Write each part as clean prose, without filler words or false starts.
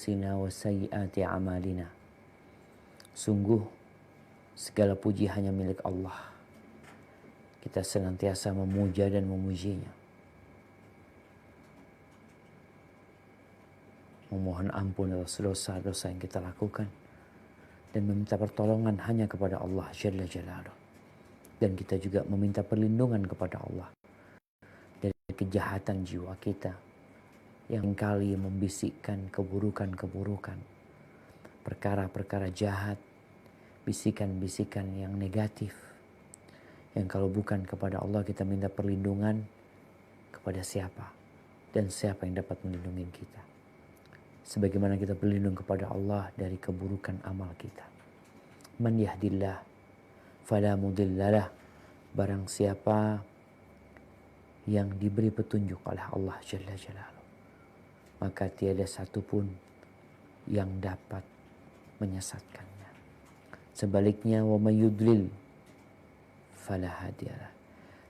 أنفسنا وسيئات أعمالنا. Sungguh segala puji hanya milik Allah. Kita senantiasa memuja dan memujinya, memohon ampun atas dosa-dosa yang kita lakukan, dan meminta pertolongan hanya kepada Allah Jalla Jalaluh. Dan kita juga meminta perlindungan kepada Allah dari kejahatan jiwa kita yang kali membisikkan keburukan-keburukan, perkara-perkara jahat, bisikan-bisikan yang negatif, yang kalau bukan kepada Allah kita minta perlindungan kepada siapa, dan siapa yang dapat melindungi kita. Sebagaimana kita berlindung kepada Allah dari keburukan amal kita. Man yahdillah fala mudhillalah. Barang siapa yang diberi petunjuk oleh Allah Jalla Jalaluh, maka tiada satupun yang dapat menyesatkannya. Sebaliknya, wa may yudlil fala hadiyalah.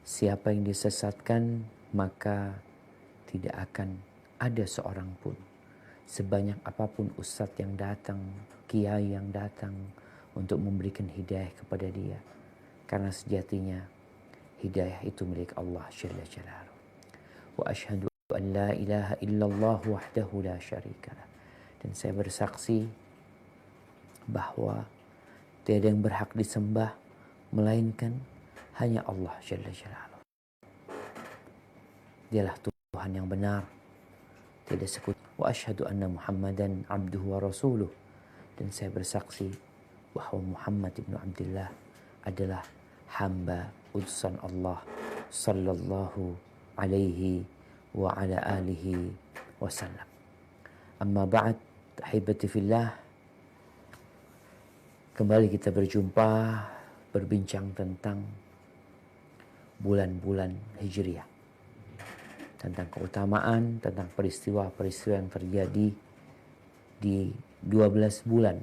Siapa yang disesatkan, maka tidak akan ada seorang pun, sebanyak apapun ustadz yang datang, kiai yang datang untuk memberikan hidayah kepada dia. Karena sejatinya hidayah itu milik Allah Jalla Jalaluh. Wa asyhadu an la ilaha illallah wahdahu la syarikalah. Dan saya bersaksi bahwa tiada yang berhak disembah melainkan hanya Allah Jalla Jalaluh. Dialah Tuhan yang benar, tidak sekutu. Wa asyhadu anna Muhammadan abduhu wa rasuluh. Dan saya bersaksi bahwa Muhammad ibnu Abdullah adalah hamba utusan Allah sallallahu alaihi wa ala alihi wasallam. Amma ba'd, ahibati fillah. Kembali kita berjumpa, berbincang tentang bulan-bulan Hijriah, tentang keutamaan, tentang peristiwa-peristiwa yang terjadi di 12 bulan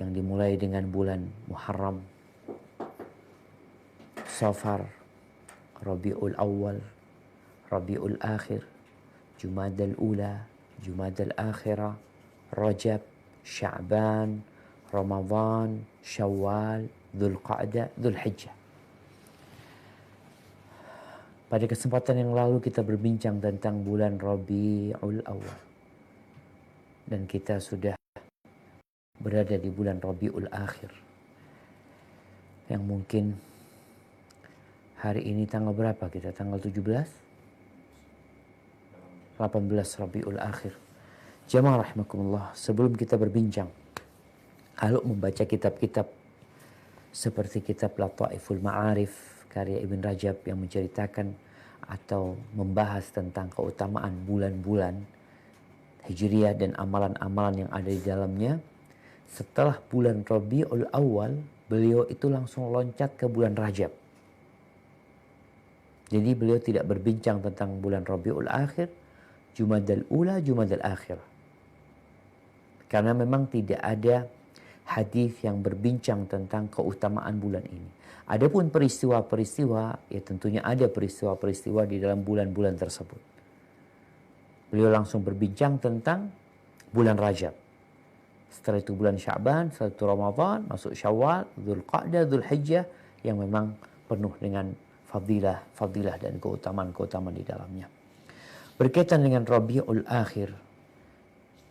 yang dimulai dengan bulan Muharram, Safar, Rabiul Awal, Rabiul Akhir, Jumadal Ula, Jumadal Akhirah, Rajab, Sya'ban, Ramadan, Syawal, Dzulqa'dah, Dzulhijjah. Pada kesempatan yang lalu kita berbincang tentang bulan Rabiul Awal. Dan kita sudah berada di bulan Rabiul Akhir. Yang mungkin hari ini tanggal berapa kita? Tanggal 17? 18 Rabiul Akhir. Jamaah rahimakumullah, sebelum kita berbincang, kalau membaca kitab-kitab seperti kitab Lataiful Ma'arif karya Ibn Rajab yang menceritakan atau membahas tentang keutamaan bulan-bulan Hijriah dan amalan-amalan yang ada di dalamnya, setelah bulan Rabiul Awal, beliau itu langsung loncat ke bulan Rajab. Jadi beliau tidak berbincang tentang bulan Rabiul Akhir, Jumadal Ula, Jumadal Akhir. Karena memang tidak ada hadis yang berbincang tentang keutamaan bulan ini. Adapun peristiwa-peristiwa, ya tentunya ada peristiwa-peristiwa di dalam bulan-bulan tersebut. Beliau langsung berbincang tentang bulan Rajab. Setelah itu bulan Sya'ban, setelah itu Ramadan, masuk Syawal, Dzulqa'dah, Dzulhijjah, yang memang penuh dengan fadilah dan keutamaan-keutamaan di dalamnya. Berkaitan dengan Rabiul Akhir,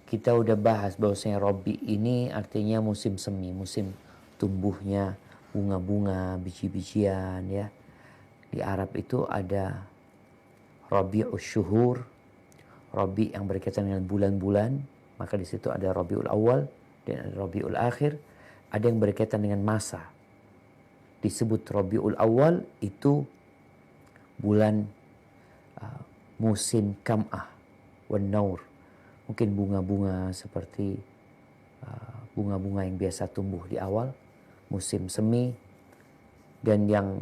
kita udah bahas bahwasanya Rabi ini artinya musim semi, musim tumbuhnya bunga-bunga, biji-bijian ya. Di Arab itu ada Rabiul Syuhur, Rabi yang berkaitan dengan bulan-bulan, maka di situ ada Rabiul Awal dan ada Rabiul Akhir. Ada yang berkaitan dengan masa. Disebut Rabiul Awal itu bulan musim Kam'ah wan Naur. Mungkin bunga-bunga seperti bunga-bunga yang biasa tumbuh di awal musim semi. Dan yang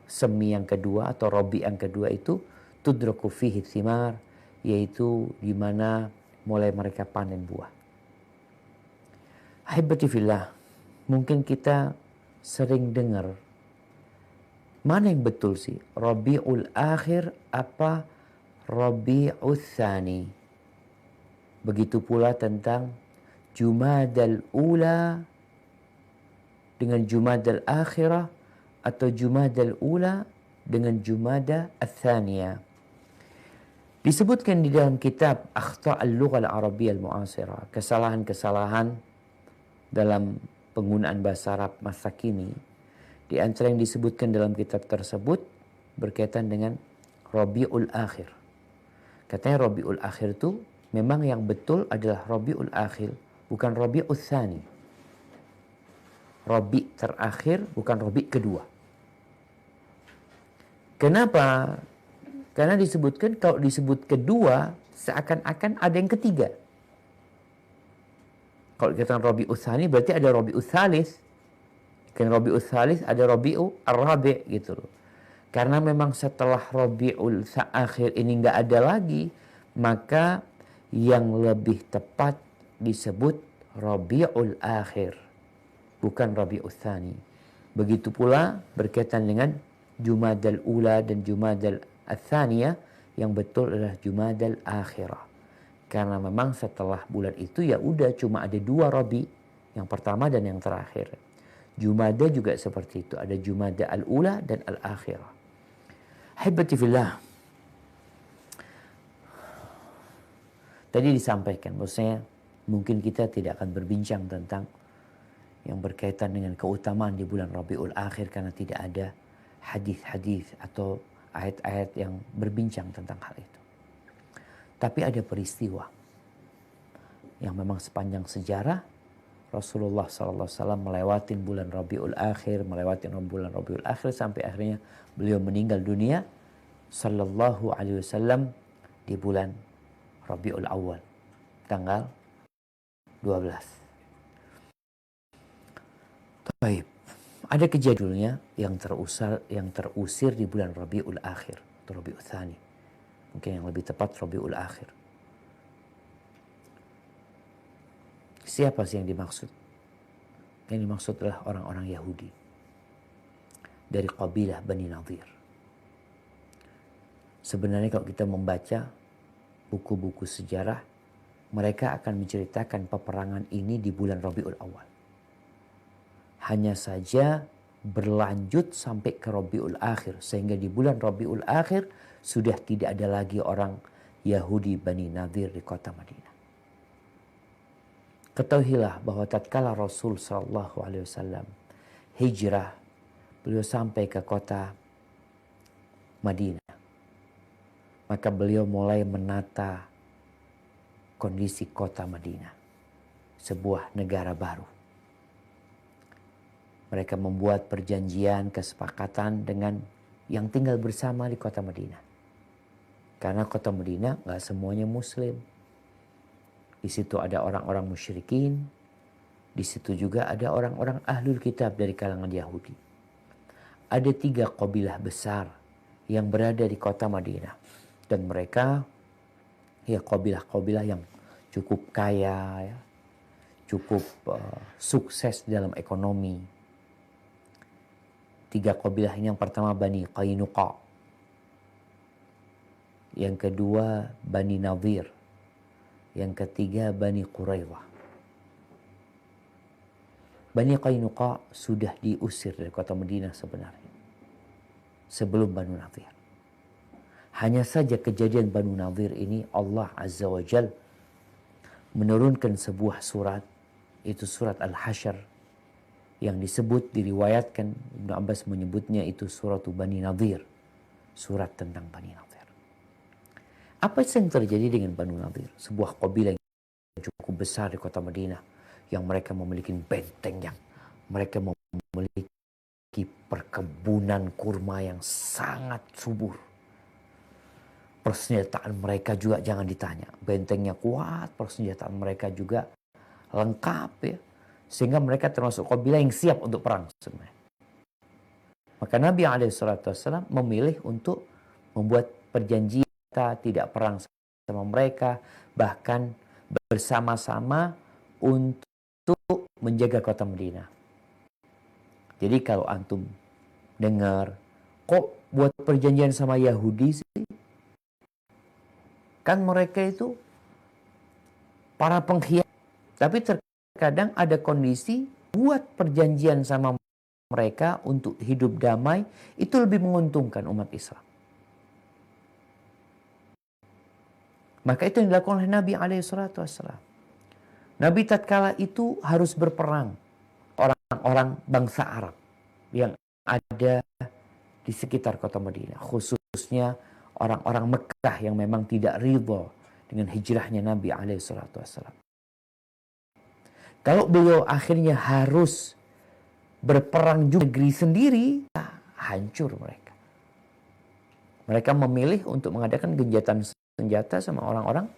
semi yang kedua atau Rabi yang kedua itu tudraku fihi thimar, yaitu di mana mulai mereka panen buah. Ahibati fillah, mungkin kita sering dengar, mana yang betul sih? Rabiul Akhir apa Rabiul Tsani? Begitu pula tentang Jumadal Ula dengan Jumadal Akhirah atau Jumadal Ula dengan Jumada Ats-Tsaniyah. Disebutkan di dalam kitab Akhta' al-Lughah al-Arabiyyah al-Mu'asirah, kesalahan-kesalahan dalam penggunaan bahasa Arab masa kini. Di antara yang disebutkan dalam kitab tersebut berkaitan dengan Rabiul Akhir. Katanya Rabiul Akhir itu memang yang betul adalah Rabiul Akhir, bukan Rabiul Tsani. Rabi terakhir, bukan Rabi kedua. Kenapa? Karena disebutkan kalau disebut kedua, seakan-akan ada yang ketiga. Kalau dikatakan Rabiul Tsani berarti ada Rabiul Tsalis. Kan Rabiul Tsalis ada Rabiul Ar-Rabi' gitu loh. Karena memang setelah Rabiul Akhir ini nggak ada lagi, maka yang lebih tepat disebut Rabiul Akhir, bukan Rabiul Tsani. Begitu pula berkaitan dengan Jumadal Ula dan Jumadal Ats-Tsaniyah, yang betul adalah Jumadal Akhirah. Karena memang setelah bulan itu ya udah cuma ada dua Rabi, yang pertama dan yang terakhir. Jumada juga seperti itu, ada Jumada Al-Ula dan Al-Akhirah. Ahibati fillah. Tadi disampaikan, maksudnya mungkin kita tidak akan berbincang tentang yang berkaitan dengan keutamaan di bulan Rabiul Akhir karena tidak ada hadis-hadis atau ayat-ayat yang berbincang tentang hal itu. Tapi ada peristiwa yang memang sepanjang sejarah Rasulullah SAW melewati bulan Rabiul Akhir, melewati bulan Rabiul Akhir sampai akhirnya beliau meninggal dunia Sallallahu Alaihi Wasallam di bulan Rabiul Awal tanggal 12. Baik, ada kejadiannya yang terusir di bulan Rabiul Akhir atau Rabiul Tsani. Mungkin yang lebih tepat Rabiul Akhir. Siapa sih yang dimaksud? Yang dimaksud adalah orang-orang Yahudi dari kabilah Bani Nadir. Sebenarnya kalau kita membaca buku-buku sejarah, mereka akan menceritakan peperangan ini di bulan Rabiul Awal. Hanya saja berlanjut sampai ke Rabiul Akhir, sehingga di bulan Rabiul Akhir sudah tidak ada lagi orang Yahudi Bani Nadir di kota Madinah. Ketahuilah bahwa tatkala Rasul Sallallahu Alaihi Wasallam hijrah, beliau sampai ke kota Madinah. Maka beliau mulai menata kondisi kota Madinah, sebuah negara baru. Mereka membuat perjanjian, kesepakatan dengan yang tinggal bersama di kota Madinah. Karena kota Madinah nggak semuanya Muslim. Di situ ada orang-orang musyrikin. Di situ juga ada orang-orang ahlul kitab dari kalangan Yahudi. Ada 3 kabilah besar yang berada di kota Madinah. Dan mereka ya kabilah-kabilah yang cukup kaya, ya, cukup sukses dalam ekonomi. 3 kabilah ini, yang pertama Bani Qainuqa. Yang kedua Bani Nadir. Yang ketiga Bani Quraidah. Bani Qainuqa sudah diusir dari kota Madinah sebenarnya sebelum Banu Nadir. Hanya saja kejadian Banu Nadir ini Allah Azza wa Jal menurunkan sebuah surat, itu surat Al-Hasyr, yang disebut, diriwayatkan Ibnu Abbas menyebutnya itu surat Bani Nadir, surat tentang Bani Nadir. Apa yang terjadi dengan Banu Nadir? Sebuah kabilah yang cukup besar di kota Madinah, yang mereka memiliki benteng, yang mereka memiliki perkebunan kurma yang sangat subur. Persenjataan mereka juga jangan ditanya, bentengnya kuat, persenjataan mereka juga lengkap ya, sehingga mereka termasuk kabilah yang siap untuk perang sebenarnya. Maka Nabi SAW memilih untuk membuat perjanjian, tidak perang sama mereka, bahkan bersama-sama untuk menjaga kota Madinah. Jadi kalau antum dengar, kok buat perjanjian sama Yahudi sih? Kan mereka itu para pengkhianat. Tapi terkadang ada kondisi buat perjanjian sama mereka untuk hidup damai, itu lebih menguntungkan umat Islam. Maka itu yang dilakukan oleh Nabi SAW. Nabi tatkala itu harus berperang orang-orang bangsa Arab yang ada di sekitar kota Madinah, khususnya orang-orang Mekah yang memang tidak ridha dengan hijrahnya Nabi SAW. Kalau beliau akhirnya harus berperang juga negeri sendiri, hancur mereka. Mereka memilih untuk mengadakan gencatan senjata sama orang-orang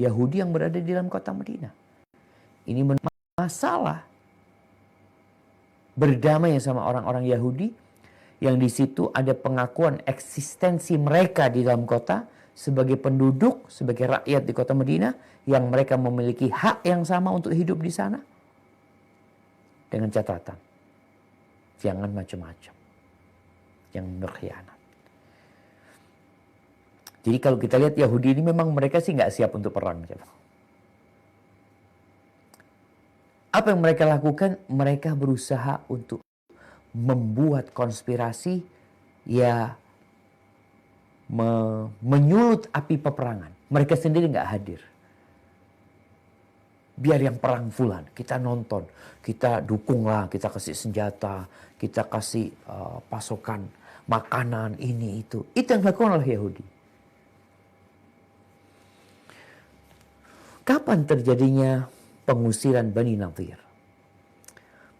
Yahudi yang berada di dalam kota Madinah. Ini masalah berdamai sama orang-orang Yahudi yang di situ ada pengakuan eksistensi mereka di dalam kota sebagai penduduk, sebagai rakyat di kota Madinah yang mereka memiliki hak yang sama untuk hidup di sana. Dengan catatan, jangan macam-macam, jangan berkhianat. Jadi kalau kita lihat Yahudi ini memang mereka sih nggak siap untuk perang. Apa yang mereka lakukan? Mereka berusaha untuk membuat konspirasi, ya menyulut api peperangan. Mereka sendiri nggak hadir. Biar yang perang fulan, kita nonton, kita dukunglah, kita kasih senjata, kita kasih pasokan makanan ini itu. Itu yang dilakukan oleh Yahudi. Kapan terjadinya pengusiran Bani Nadhir?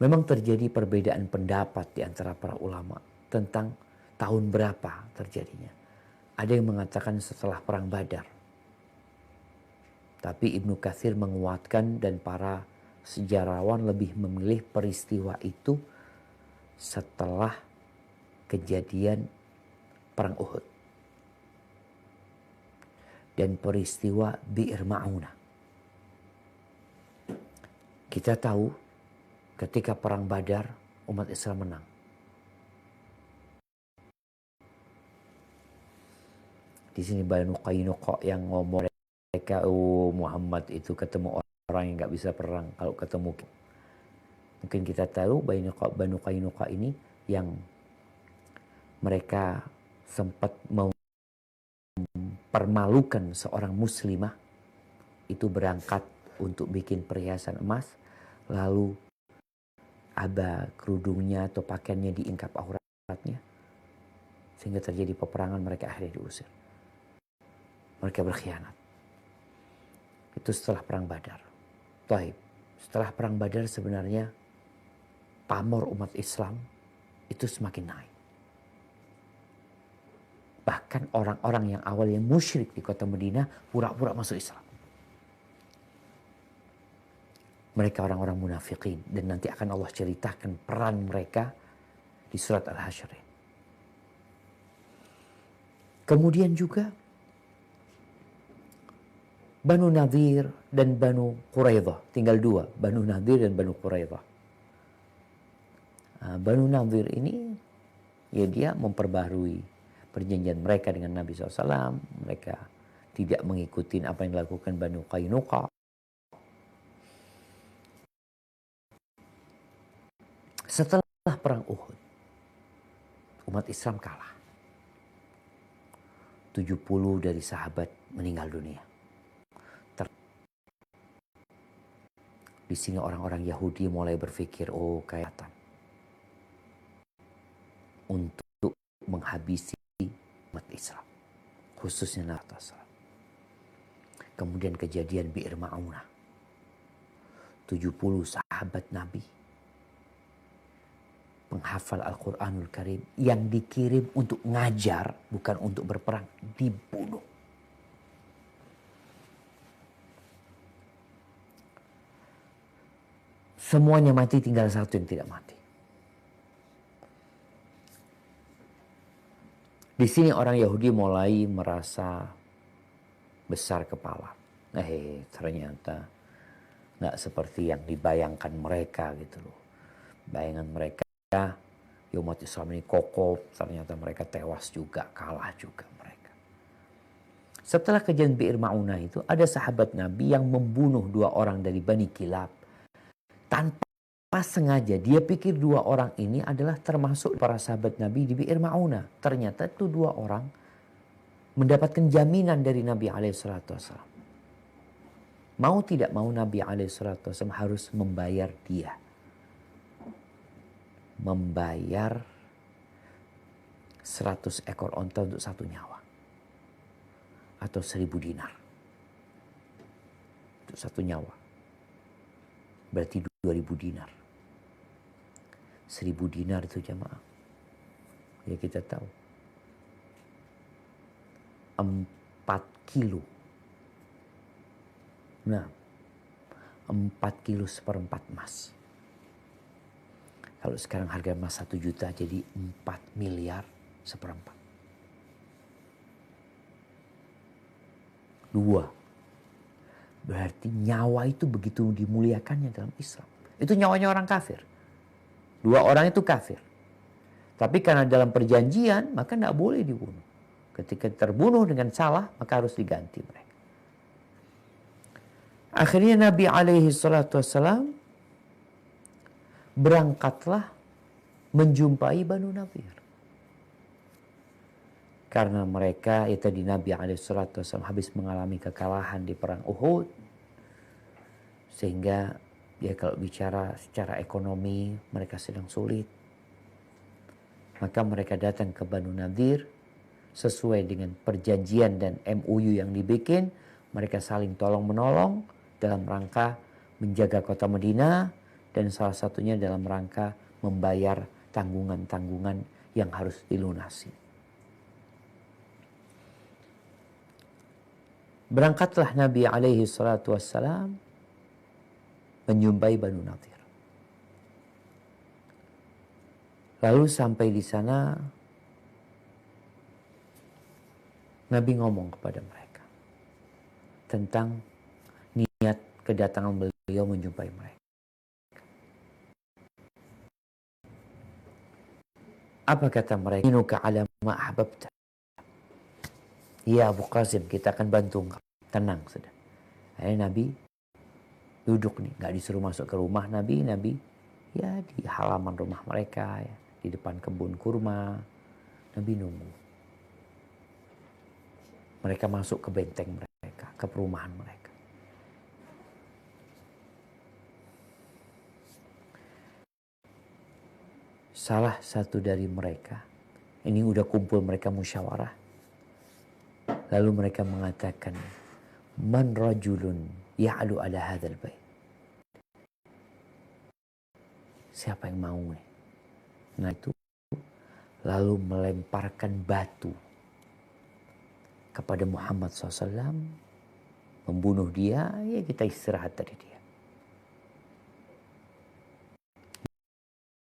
Memang terjadi perbedaan pendapat di antara para ulama tentang tahun berapa terjadinya. Ada yang mengatakan setelah perang Badar. Tapi Ibnu Katsir menguatkan dan para sejarawan lebih memilih peristiwa itu setelah kejadian perang Uhud. Dan peristiwa Bi'r Ma'unah. Kita tahu ketika perang Badar umat Islam menang. Di sini Banu Qainuqa yang ngomong mereka, Muhammad itu ketemu orang yang nggak bisa perang. Kalau ketemu, mungkin kita tahu Banu Qainuqa ini yang mereka sempat mempermalukan seorang muslimah itu berangkat untuk bikin perhiasan emas, lalu kerudungnya atau pakaiannya diingkap auratnya, sehingga terjadi peperangan, mereka akhirnya diusir. Mereka berkhianat. Itu setelah perang Badar. Taib. Setelah perang Badar sebenarnya pamor umat Islam itu semakin naik. Bahkan orang-orang yang awalnya musyrik di kota Madinah pura-pura masuk Islam. Mereka orang-orang munafikin, dan nanti akan Allah ceritakan peran mereka di surat Al-Hasyr. Kemudian juga Banu Nadhir dan Banu Quraidah, tinggal dua, Banu Nadhir dan Banu Quraidah. Banu Nadhir ini ya dia memperbarui perjanjian mereka dengan Nabi SAW. Mereka tidak mengikuti apa yang dilakukan Banu Qainuqa. Setelah perang Uhud, umat Islam kalah. 70 dari sahabat meninggal dunia. Di sini orang-orang Yahudi mulai berpikir, kayatan untuk menghabisi umat Islam, khususnya Nabi SAW. Kemudian kejadian Bi'r Ma'unah. 70 sahabat Nabi penghafal Al-Quranul Karim yang dikirim untuk ngajar, bukan untuk berperang, dibunuh. Semuanya mati, tinggal satu yang tidak mati. Di sini orang Yahudi mulai merasa besar kepala. Ternyata nggak seperti yang dibayangkan mereka gitu loh. Bayangan mereka, ya umat Islam ini kokoh, ternyata mereka tewas juga, kalah juga mereka. Setelah kejadian Bi'r Ma'unah itu, ada sahabat Nabi yang membunuh 2 orang dari Bani Kilab. Tanpa sengaja, dia pikir 2 orang ini adalah termasuk para sahabat Nabi di Bi'r Ma'unah. Ternyata itu 2 orang mendapatkan jaminan dari Nabi SAW. Mau tidak mau Nabi SAW harus membayar dia. Membayar 100 ekor onta untuk 1 nyawa. Atau 1000 dinar. Untuk 1 nyawa. Berarti 2000 dinar. 1000 dinar itu jamaah. Ya kita tahu. 4 kilo. Nah, 4 kilo seperempat emas. Kalau sekarang harga emas 1 juta jadi 4 miliar seperempat. 2. Berarti nyawa itu begitu dimuliakannya dalam Islam. Itu nyawanya orang kafir. 2 orang itu kafir. Tapi karena dalam perjanjian maka tidak boleh dibunuh. Ketika terbunuh dengan salah maka harus diganti mereka. Akhirnya Nabi SAW berangkatlah menjumpai Banu Nadir. Karena mereka, ya tadi Nabi SAW habis mengalami kekalahan di perang Uhud. Sehingga ya kalau bicara secara ekonomi mereka sedang sulit. Maka mereka datang ke Banu Nadir sesuai dengan perjanjian dan MOU yang dibikin. Mereka saling tolong menolong dalam rangka menjaga kota Madinah. Dan salah satunya dalam rangka membayar tanggungan-tanggungan yang harus dilunasi. Berangkatlah Nabi SAW menjumpai Banu Nadir. Lalu sampai di sana, Nabi ngomong kepada mereka tentang niat kedatangan beliau menjumpai mereka. Apa kata mereka? Inuka ala ma ahbabta. Ya Abu Qasim, kita akan bantu engkau. Tenang sudah. Akhirnya Nabi duduk nih, nggak disuruh masuk ke rumah Nabi ya di halaman rumah mereka, ya, di depan kebun kurma. Nabi nunggu. Mereka masuk ke benteng mereka, ke perumahan mereka. Salah satu dari mereka, ini udah kumpul mereka musyawarah. Lalu mereka mengatakan, man rajulun ya'lu ala hadzal bait. Siapa yang mau nih? Nah itu lalu melemparkan batu kepada Muhammad SAW, membunuh dia, ya kita istirahat dari dia.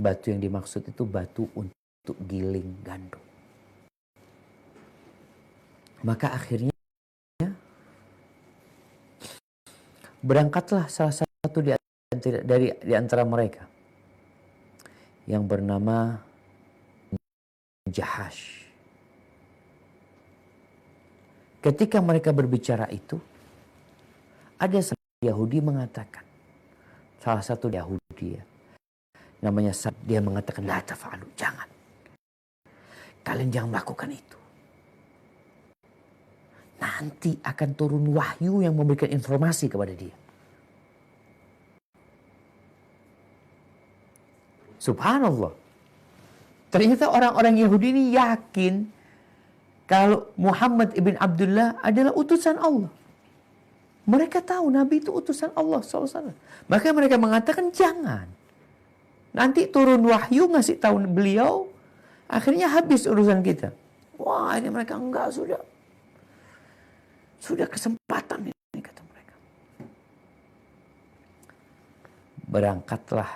Batu yang dimaksud itu batu untuk giling gandum. Maka akhirnya berangkatlah salah satu di antara mereka yang bernama Jahash. Ketika mereka berbicara itu, ada seorang Yahudi mengatakan, salah satu Yahudi ya, namanya dia mengatakan, la tafa'alu, jangan. Kalian jangan melakukan itu. Nanti akan turun wahyu yang memberikan informasi kepada dia. Subhanallah. Ternyata orang-orang Yahudi ini yakin kalau Muhammad ibn Abdullah adalah utusan Allah. Mereka tahu Nabi itu utusan Allah SAW. Maka mereka mengatakan jangan. Nanti turun wahyu ngasih tahu beliau. Akhirnya habis urusan kita. Wah ini mereka enggak sudah. Sudah kesempatan ini kata mereka. Berangkatlah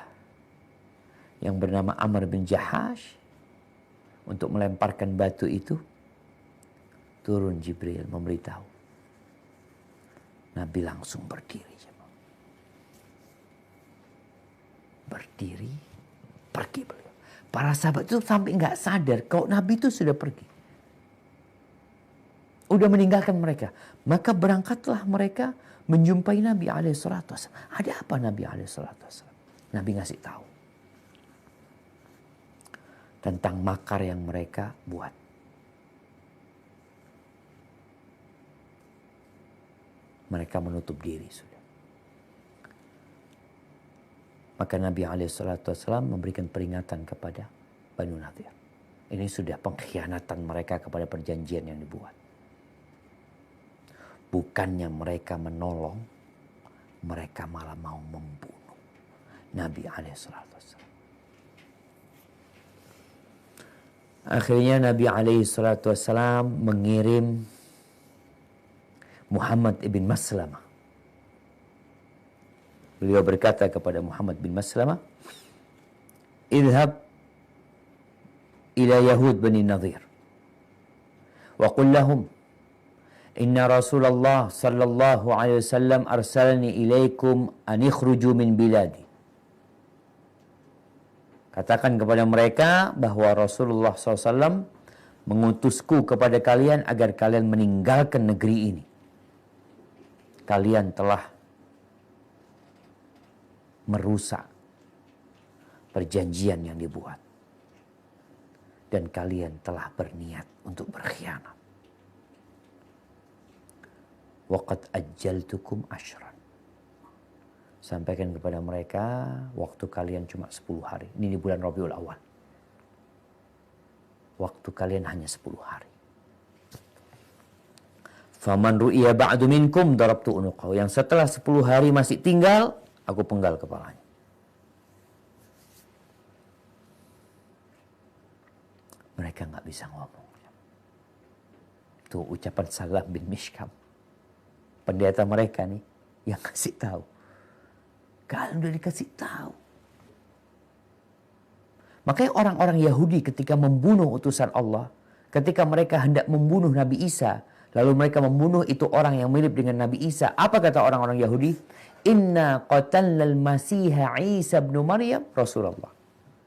yang bernama Amr bin Jahash untuk melemparkan batu itu. Turun Jibril memberitahu. Nabi langsung berdiri. Berdiri, pergi beliau. Para sahabat itu sampai nggak sadar kalau Nabi itu sudah pergi. udah meninggalkan mereka. Maka berangkatlah mereka menjumpai Nabi alaihissalatu wassalam. Ada apa Nabi alaihissalatu wassalam? Nabi ngasih tahu tentang makar yang mereka buat. Mereka menutup diri sudah. Maka Nabi alaihissalam memberikan peringatan kepada Banu Nadir. Ini sudah pengkhianatan mereka kepada perjanjian yang dibuat. Bukannya mereka menolong, mereka malah mau membunuh Nabi alaihissalam. Akhirnya Nabi alaihissalam mengirim Muhammad ibn Maslamah. Beliau berkata kepada Muhammad bin Maslamah, "Idhab ila Yahud Bani Nadir wa qul lahum inna Rasulullah sallallahu alaihi wasallam arsalani ilaikum an ikhruju min biladi." Katakan kepada mereka bahwa Rasulullah SAW mengutusku kepada kalian agar kalian meninggalkan negeri ini. Kalian telah merusak perjanjian yang dibuat. Dan kalian telah berniat untuk berkhianat. Waqad ajjaltukum ashran. Sampaikan kepada mereka, waktu kalian cuma 10 hari. Ini di bulan Rabiul Awal. Waktu kalian hanya 10 hari. Faman ru'iya ba'du minkum darabtu unuqahu. Yang setelah 10 hari masih tinggal, aku penggal kepalanya. Mereka nggak bisa ngomong. Itu ucapan Salam bin Mishkam. Pendeta mereka nih yang kasih tahu. Kalian udah dikasih tahu. Makanya orang-orang Yahudi ketika membunuh utusan Allah, ketika mereka hendak membunuh Nabi Isa, lalu mereka membunuh itu orang yang mirip dengan Nabi Isa. Apa kata orang-orang Yahudi? Inna qatalnal masiha Isa bin Maryam Rasulullah.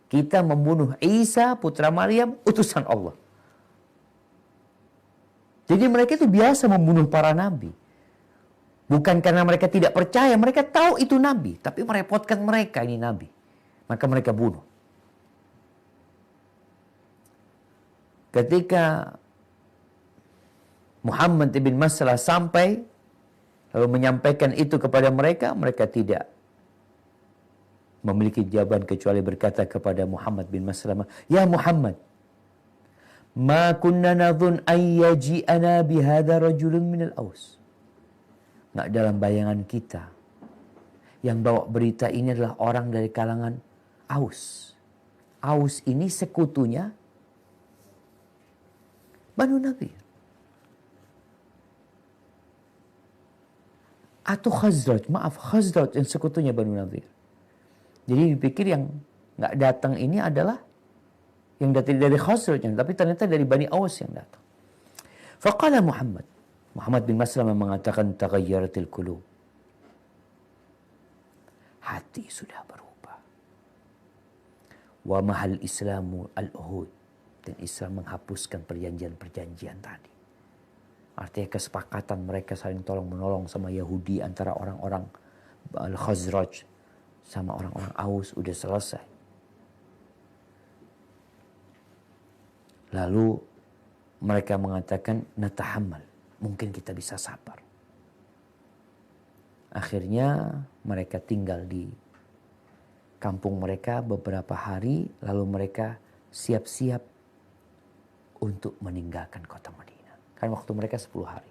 Kita membunuh Isa putra Maryam utusan Allah. Jadi mereka itu biasa membunuh para nabi. Bukan karena mereka tidak percaya, mereka tahu itu nabi, tapi merepotkan mereka ini nabi. Maka mereka bunuh. Ketika Muhammad ibn Maslah sampai lalu menyampaikan itu kepada mereka, mereka tidak memiliki jawaban kecuali berkata kepada Muhammad bin Maslamah, "Ya Muhammad, ma kunna nadhun an yaji'ana bihadha rajulun minal Aus." Nggak dalam bayangan kita yang bawa berita ini adalah orang dari kalangan Aus. Aus ini sekutunya Banu Nadir. Atau Khazraj, maaf Khazraj yang sekutunya Banu Nadir. Jadi dipikir yang nggak datang ini adalah yang datang dari Khazraj, tapi ternyata dari Bani Aus yang datang. Faqala Muhammad bin Maslamah mengatakan taghayyaratil qulub. Hati sudah berubah. Wa mahal Islamu al-uhud. Dan Islam menghapuskan perjanjian-perjanjian tadi. Artinya kesepakatan mereka saling tolong-menolong sama Yahudi antara orang-orang Al-Khazraj sama orang-orang Aus udah selesai. Lalu mereka mengatakan natahammal. Mungkin kita bisa sabar. Akhirnya mereka tinggal di kampung mereka beberapa hari. Lalu mereka siap-siap untuk meninggalkan kota Madinah. Kan waktu mereka 10 hari.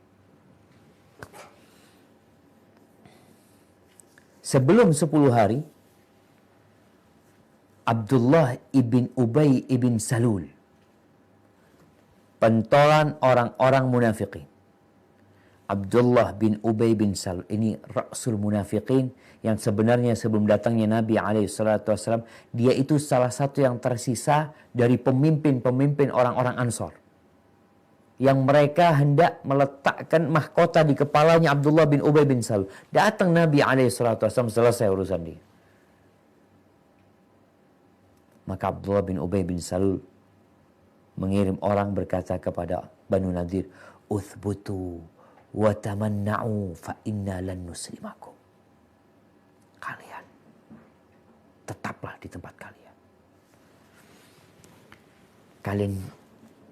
Sebelum 10 hari, Abdullah ibn Ubay ibn Salul, pentolan orang-orang munafikin. Abdullah bin Ubay bin Salul ini Rasul Munafiqin yang sebenarnya sebelum datangnya Nabi SAW, dia itu salah satu yang tersisa dari pemimpin-pemimpin orang-orang Ansor. Yang mereka hendak meletakkan mahkota di kepalanya Abdullah bin Ubay bin Salul. Datang Nabi SAW, selesai urusan dia. Maka Abdullah bin Ubay bin Salul mengirim orang berkata kepada Banu Nadir, uthbutu wa tamanna'u fa inna lan nuslimakum. Kalian tetaplah di tempat kalian. Kalian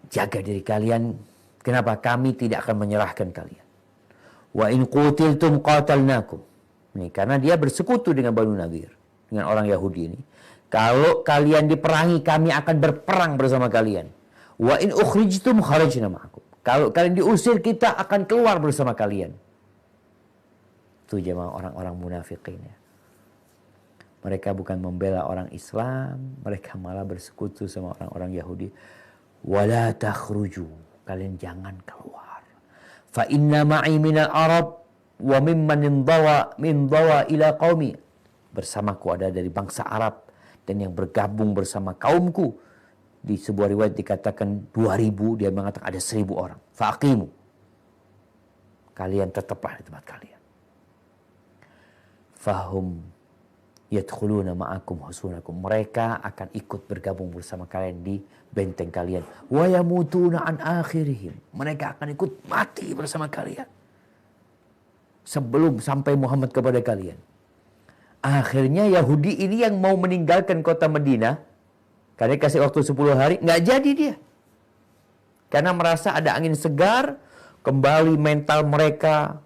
jaga diri kalian. Kenapa? Kami tidak akan menyerahkan kalian. Wa in qutiltum qatalnakum. Ini karena dia bersekutu dengan Banu Nadir, dengan orang Yahudi ini. Kalau kalian diperangi, kami akan berperang bersama kalian. Wa in ukhrijtum kharajna ma'akum. Kalau kalian diusir, kita akan keluar bersama kalian. Itu jemaah orang-orang munafikin ya. Mereka bukan membela orang Islam, mereka malah bersekutu sama orang-orang Yahudi. Wala takhruju. Kalian jangan keluar. Fa inna ma'i minal Arab wa mimman indawa ila qaumi. Bersamaku ada dari bangsa Arab dan yang bergabung bersama kaumku. Di sebuah riwayat dikatakan 2000, dia mengatakan ada 1000 orang. Faqimu. Kalian tetaplah di tempat kalian. Fahum yadkhuluna ma'akum husunakum. Mereka akan ikut bergabung bersama kalian di benteng kalian. Wa yamutuna an akhirihim. Mereka akan ikut mati bersama kalian. Sebelum sampai Muhammad kepada kalian. Akhirnya Yahudi ini yang mau meninggalkan kota Madinah, karena kasih waktu 10 hari, nggak jadi dia. Karena merasa ada angin segar, kembali mental mereka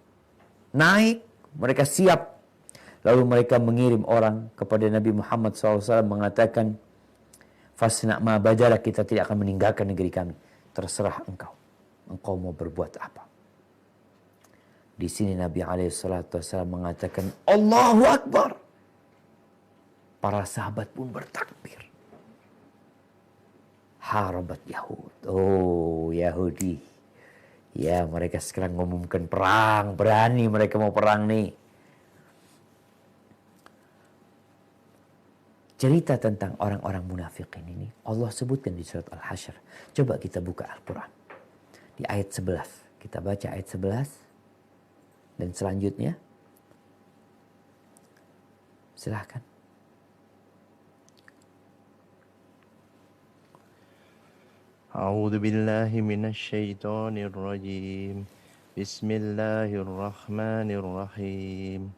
naik, mereka siap. Lalu mereka mengirim orang kepada Nabi Muhammad SAW mengatakan, Fasna' ma badala, kita tidak akan meninggalkan negeri kami. Terserah engkau. Engkau mau berbuat apa. Di sini Nabi SAW mengatakan, Allahu Akbar. Para sahabat pun bertakbir. Harabat Yahud. Oh, Yahudi. Ya, mereka sekarang ngumumkan perang. Berani mereka mau perang nih. Cerita tentang orang-orang munafikin ini Allah sebutkan di surat Al-Hasyr. Coba kita buka Al-Quran. Di ayat 11. Kita baca ayat 11. Dan selanjutnya. Silahkan. A'udzu billahi minasy syaithanir rajim. Bismillahirrahmanirrahim.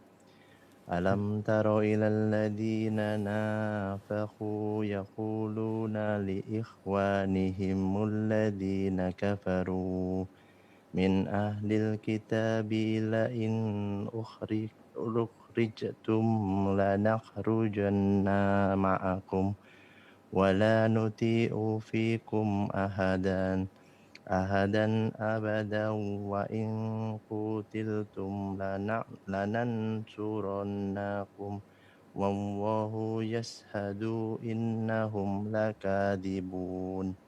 Alam tara ilal ladzina nafaqu yaquluna li ikhwanihim alladzina kafaru min ahlil kitabi la in ukhrijtum lanakhrujanna ma'akum wala nuti'u fikum ahadan abadan wa in qutiltum lanansurannakum wallahu yashhadu innahum lakadzibun.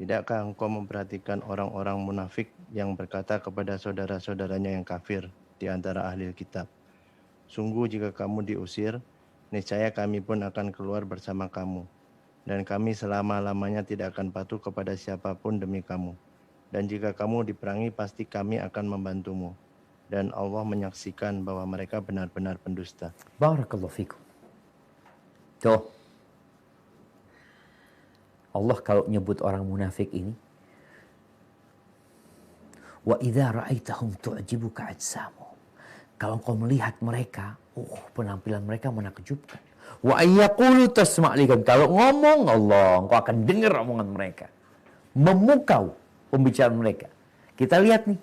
Tidakkah engkau memperhatikan orang-orang munafik yang berkata kepada saudara-saudaranya yang kafir di antara ahli kitab, sungguh jika kamu diusir, niscaya kami pun akan keluar bersama kamu. Dan kami selama-lamanya tidak akan patuh kepada siapapun demi kamu. Dan jika kamu diperangi, pasti kami akan membantumu. Dan Allah menyaksikan bahwa mereka benar-benar pendusta. Barakallahu fikum. Tuh. Allah kalau nyebut orang munafik ini. Wa idza ra'aitahum tu'jibuka ajsamuhum. Kalau kau melihat mereka, penampilan mereka menakjubkan. Wa ayyaqulu tasma' likan. Kalau ngomong Allah, engkau akan dengar omongan mereka. Memukau pembicaraan mereka. Kita lihat nih.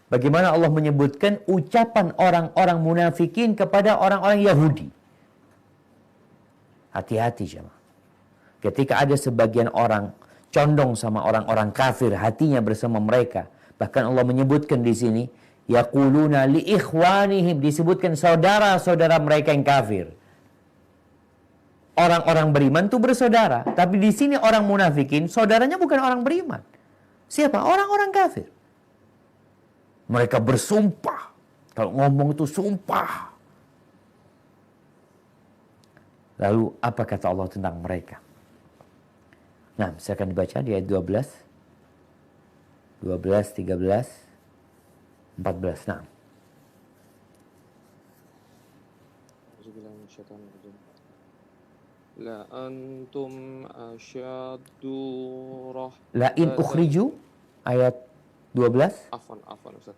Bagaimana Allah menyebutkan ucapan orang-orang munafikin kepada orang-orang Yahudi. Hati-hati jemaah. Ketika ada sebagian orang condong sama orang-orang kafir, hatinya bersama mereka. Bahkan Allah menyebutkan di sini, yaquluna li ikhwanihim, disebutkan saudara-saudara mereka yang kafir. Orang-orang beriman itu bersaudara, tapi di sini orang munafikin, saudaranya bukan orang beriman. Siapa? Orang-orang kafir. Mereka bersumpah. Kalau ngomong itu sumpah. Lalu apa kata Allah tentang mereka? Nah, silakan dibaca di ayat 12, 13, 14. Nah. La antum asyaddu La in ukhriju ayat 12. Afwan Ustaz.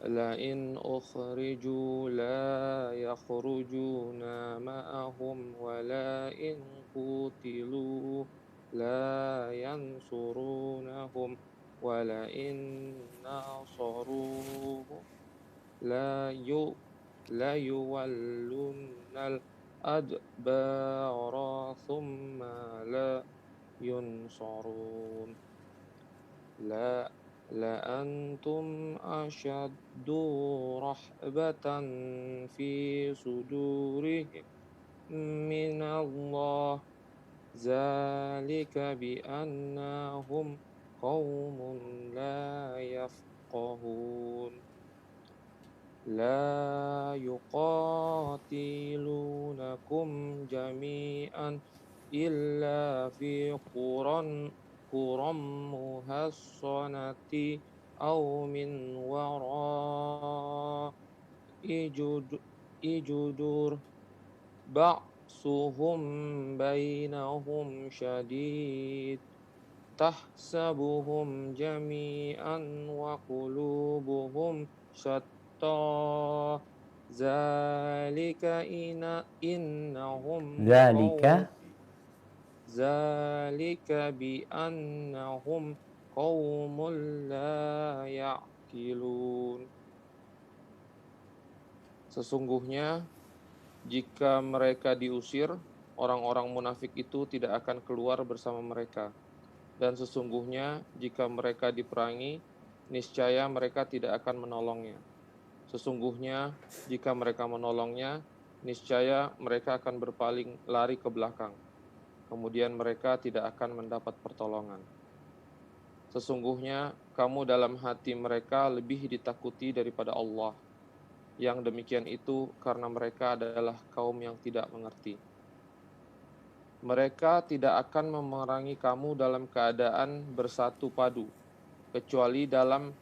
La in ukhriju la yakhrujuna ma'ahum wa la in qutilu la yansurunahum wa la in nasaruhu la yuwallunnal adbara thumma la yunsarun. La antum ashaddu rahbatan fi sudurihim minallah zalika bi annahum qaumun la yafqahun. La yuqatilunakum jami'an illa fi quram muhassanati aw min wara'i judur ba'suhum bainahum syadid tahsabuhum jami'an wa qulubuhum syatta zalika innahum Zalika bi annahum qaumun la ya'qilun. Sesungguhnya jika mereka diusir, orang-orang munafik itu tidak akan keluar bersama mereka. Dan sesungguhnya jika mereka diperangi, niscaya mereka tidak akan menolongnya. Sesungguhnya jika mereka menolongnya, niscaya mereka akan berpaling lari ke belakang. Kemudian mereka tidak akan mendapat pertolongan. Sesungguhnya kamu dalam hati mereka lebih ditakuti daripada Allah. Yang demikian itu karena mereka adalah kaum yang tidak mengerti. Mereka tidak akan memerangi kamu dalam keadaan bersatu padu, kecuali dalam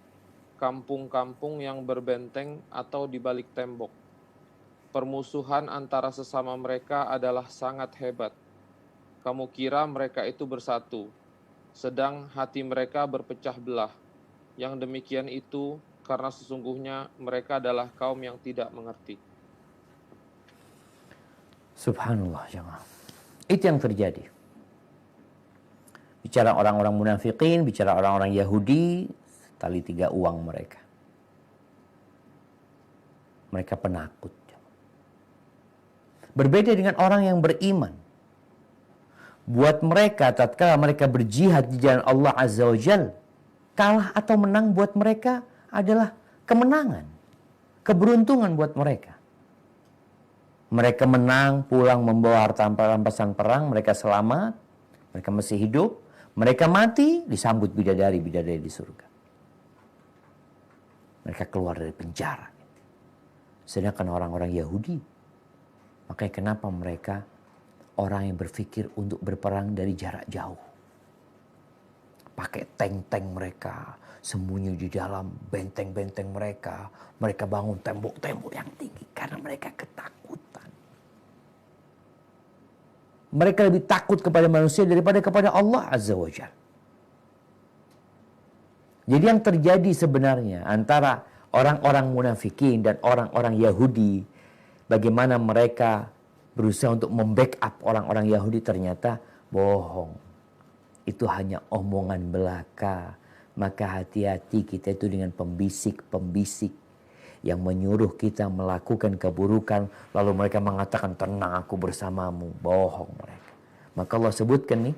kampung-kampung yang berbenteng atau di balik tembok. Permusuhan antara sesama mereka adalah sangat hebat. Kamu kira mereka itu bersatu, sedang hati mereka berpecah belah. Yang demikian itu karena sesungguhnya mereka adalah kaum yang tidak mengerti. Subhanallah jemaah. Itu yang terjadi. Bicara orang-orang munafikin, bicara orang-orang Yahudi, tali tiga uang mereka. Mereka penakut. Berbeda dengan orang yang beriman. Buat mereka, tatkala mereka berjihad di jalan Allah Azza wa Jal, kalah atau menang buat mereka adalah kemenangan. Keberuntungan buat mereka. Mereka menang, pulang membawa harta rampasan perang, mereka selamat, mereka masih hidup, mereka mati, disambut bidadari-bidadari di surga. Mereka keluar dari penjara. Sedangkan orang-orang Yahudi, makanya kenapa mereka orang yang berpikir untuk berperang dari jarak jauh. Pakai tank-tank mereka, sembunyi di dalam benteng-benteng mereka. Mereka bangun tembok-tembok yang tinggi karena mereka ketakutan. Mereka lebih takut kepada manusia daripada kepada Allah Azza wa Jalla. Jadi yang terjadi sebenarnya antara orang-orang munafikin dan orang-orang Yahudi, bagaimana mereka berusaha untuk membackup orang-orang Yahudi, ternyata bohong. Itu hanya omongan belaka. Maka hati-hati kita itu dengan pembisik-pembisik yang menyuruh kita melakukan keburukan, lalu mereka mengatakan tenang aku bersamamu. Bohong mereka. Maka Allah sebutkan nih,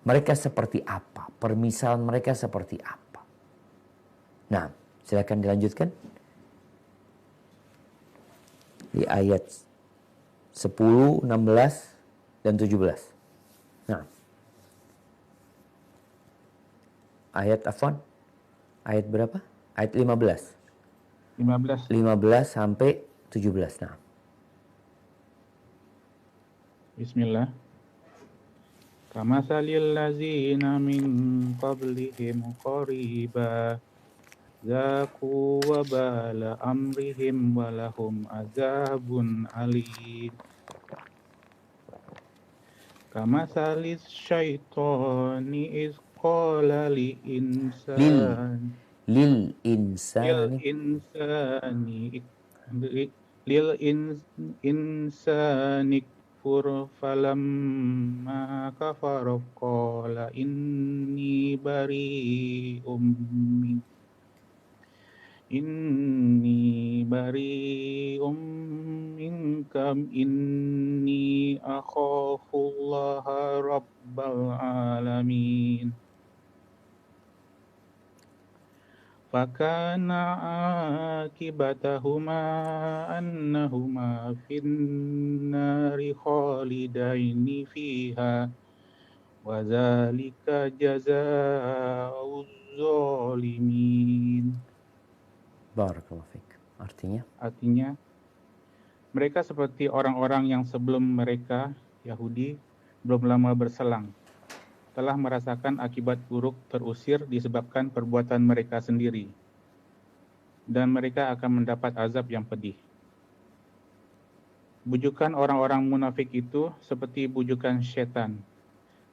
mereka seperti apa, permisalan mereka seperti apa. Nah, silakan dilanjutkan di ayat 10, 16, dan 17. Nah. Ayat ayat berapa? Ayat 15. 15 sampai 17. Nah. Bismillah. Kamatsalil ladzina min qablihim qariba Zaku wabala amrihim walahum azabun alim. Kama salis syaitani iz qala Lil lil lil insani insani lil insani kfur falamma kafara qala inni bari'um minkam inni akhafullaha rabbal alamin. Fakana akibatahuma annahuma finnari khalidaini fiha wa dzalika jazaa'uz zalimin. Barakallahu fiik. Artinya, mereka seperti orang-orang yang sebelum mereka, Yahudi, belum lama berselang, telah merasakan akibat buruk terusir disebabkan perbuatan mereka sendiri, dan mereka akan mendapat azab yang pedih. Bujukan orang-orang munafik itu seperti bujukan syaitan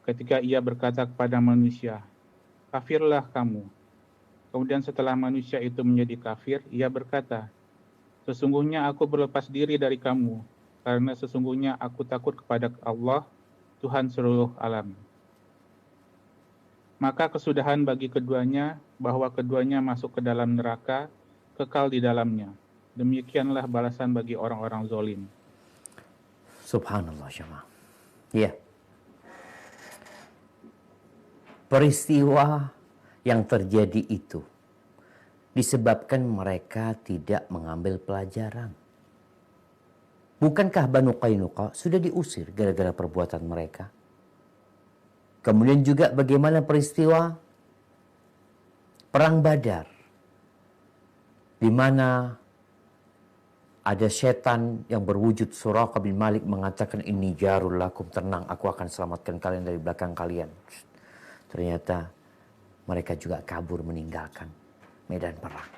ketika ia berkata kepada manusia, "Kafirlah kamu." Kemudian setelah manusia itu menjadi kafir, ia berkata, "Sesungguhnya aku berlepas diri dari kamu, karena sesungguhnya aku takut kepada Allah, Tuhan seluruh alam." Maka kesudahan bagi keduanya bahwa keduanya masuk ke dalam neraka, kekal di dalamnya. Demikianlah balasan bagi orang-orang zalim. Subhanallah jemaah. Ya. Peristiwa yang terjadi itu disebabkan mereka tidak mengambil pelajaran. Bukankah Banu Qainuqa sudah diusir gara-gara perbuatan mereka? Kemudian juga bagaimana peristiwa Perang Badar, di mana ada setan yang berwujud Suraqah bin Malik mengatakan, "Inni jarul lakum," tenang, aku akan selamatkan kalian dari belakang kalian. Ternyata mereka juga kabur meninggalkan medan perang.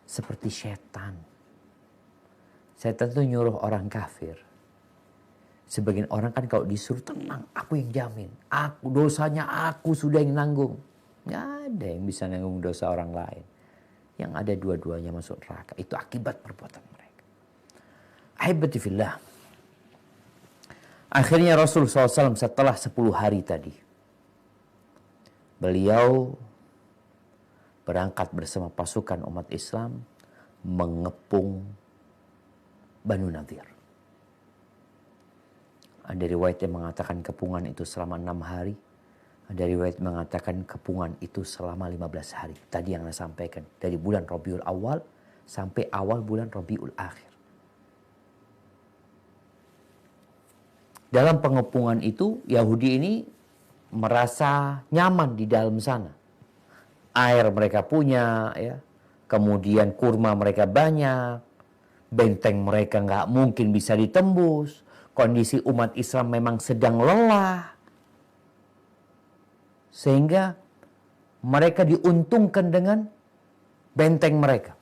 Seperti setan. Setan itu nyuruh orang kafir. Sebagian orang kan kalau disuruh, tenang, aku yang jamin. Dosanya aku sudah yang nanggung. Nggak ada yang bisa nanggung dosa orang lain. Yang ada dua-duanya masuk neraka. Itu akibat perbuatan mereka. Ahibati fillah. Akhirnya Rasul SAW setelah 10 hari tadi, beliau berangkat bersama pasukan umat Islam mengepung Banu Nadir. Ada riwayat yang mengatakan kepungan itu selama 6 hari. Ada riwayat mengatakan kepungan itu selama 15 hari. Tadi yang saya sampaikan. Dari bulan Rabiul Awal sampai awal bulan Rabiul Akhir. Dalam pengepungan itu, Yahudi ini merasa nyaman di dalam sana. Air mereka punya, ya. Kemudian kurma mereka banyak. Benteng mereka nggak mungkin bisa ditembus. Kondisi umat Islam memang sedang lelah. Sehingga mereka diuntungkan dengan benteng mereka.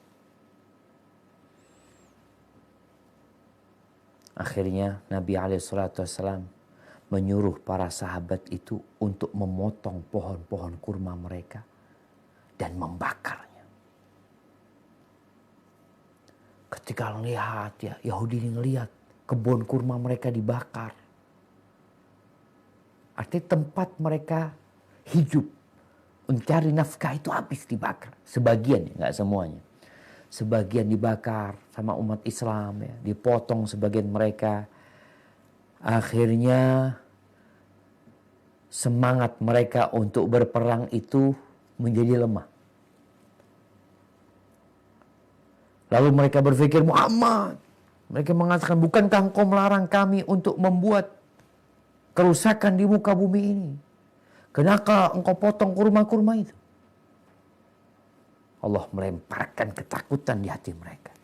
Akhirnya Nabi SAW menyuruh para sahabat itu untuk memotong pohon-pohon kurma mereka dan membakarnya. Ketika lihat, ya, Yahudi ini ngelihat kebun kurma mereka dibakar. Artinya tempat mereka hidup, mencari nafkah itu habis dibakar. Sebagian, nggak semuanya. Sebagian dibakar sama umat Islam, ya, dipotong sebagian mereka. Akhirnya semangat mereka untuk berperang itu menjadi lemah. Lalu mereka berpikir, Muhammad, mereka mengatakan, bukankah engkau melarang kami untuk membuat kerusakan di muka bumi ini? Kenapa engkau potong kurma-kurma itu? Allah melemparkan ketakutan di hati mereka.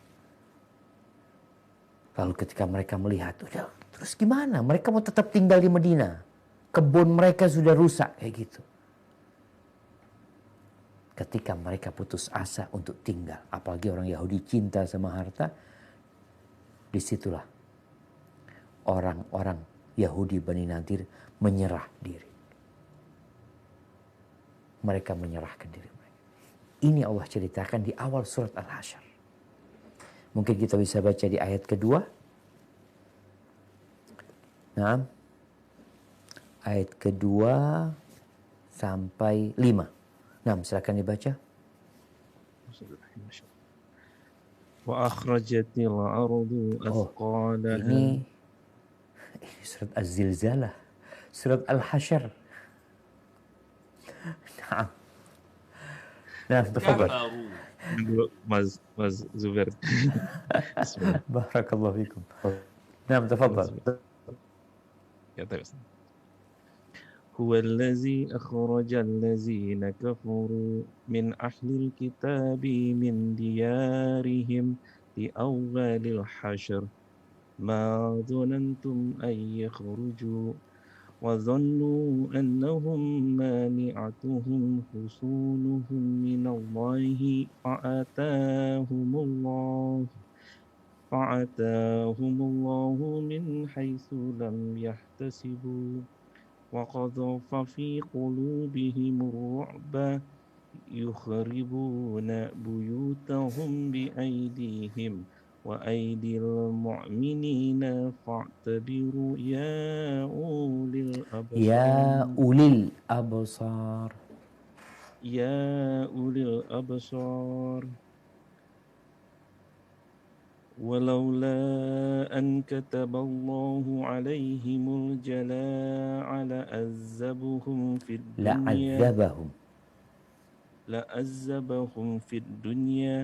Lalu ketika mereka melihat, udah, terus gimana? Mereka mau tetap tinggal di Medina. Kebun mereka sudah rusak kayak gitu. Ketika mereka putus asa untuk tinggal, apalagi orang Yahudi cinta sama harta, disitulah orang-orang Yahudi Bani Nadir menyerah diri. mereka menyerahkan diri mereka. Ini Allah ceritakan di awal surat Al-Hasyr. Mungkin kita bisa baca di ayat kedua. Nah, ayat kedua sampai 5. Nah, silakan dibaca. Wa akhrajatil ardu athqalaha. Ini surat Az-Zilzalah, surat Al-Hasyr. Nah, tafadhal. Mas Zubair. Barakallahu fikum. Nah, tafadhal. Ya, terus. Huwa allazi akhrajal ladzina kafaru min ahlil kitabi min diyarihim li awwalil hasyr ma dhanantum ay yakhruju wa dhannu annahum mani'atuhum husunuhum minallahi fa'atahumullahu min haitsu lam yahtasibu وَقَذَفَ فِي قُلُوبِهِمُ الرُّعْبَ يُخْرِبُونَ بُيُوتَهُمْ بِأَيْدِيهِمْ وَأَيْدِي الْمُؤْمِنِينَ فَاعْتَبِرُوا يَا أُولِي الْأَبْصَارِ ولولا أن كتب الله عليهم الجلاء لعذبهم في الدنيا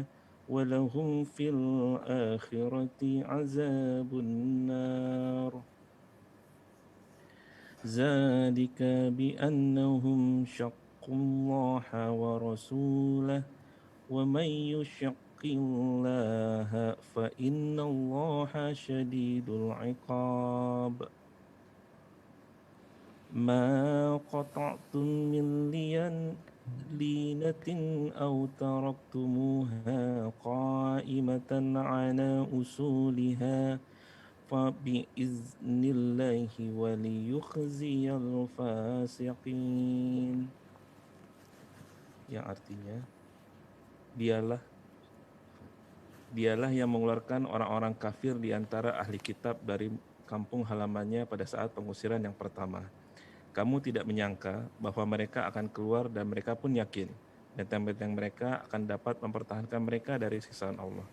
ولهم في الآخرة عذاب النار ذلك بأنهم شقوا الله ورسوله ومن يشق الله فإن الله شديد العقاب ما قطعتم من لينة أو تركتموها قائمة على أصولها فبإذن الله وليخزي الفاسقين. Yang artinya Dialah yang mengeluarkan orang-orang kafir di antara ahli kitab dari kampung halamannya pada saat pengusiran yang pertama. Kamu tidak menyangka bahwa mereka akan keluar dan mereka pun yakin benteng-benteng mereka akan dapat mempertahankan mereka dari siksaan Allah.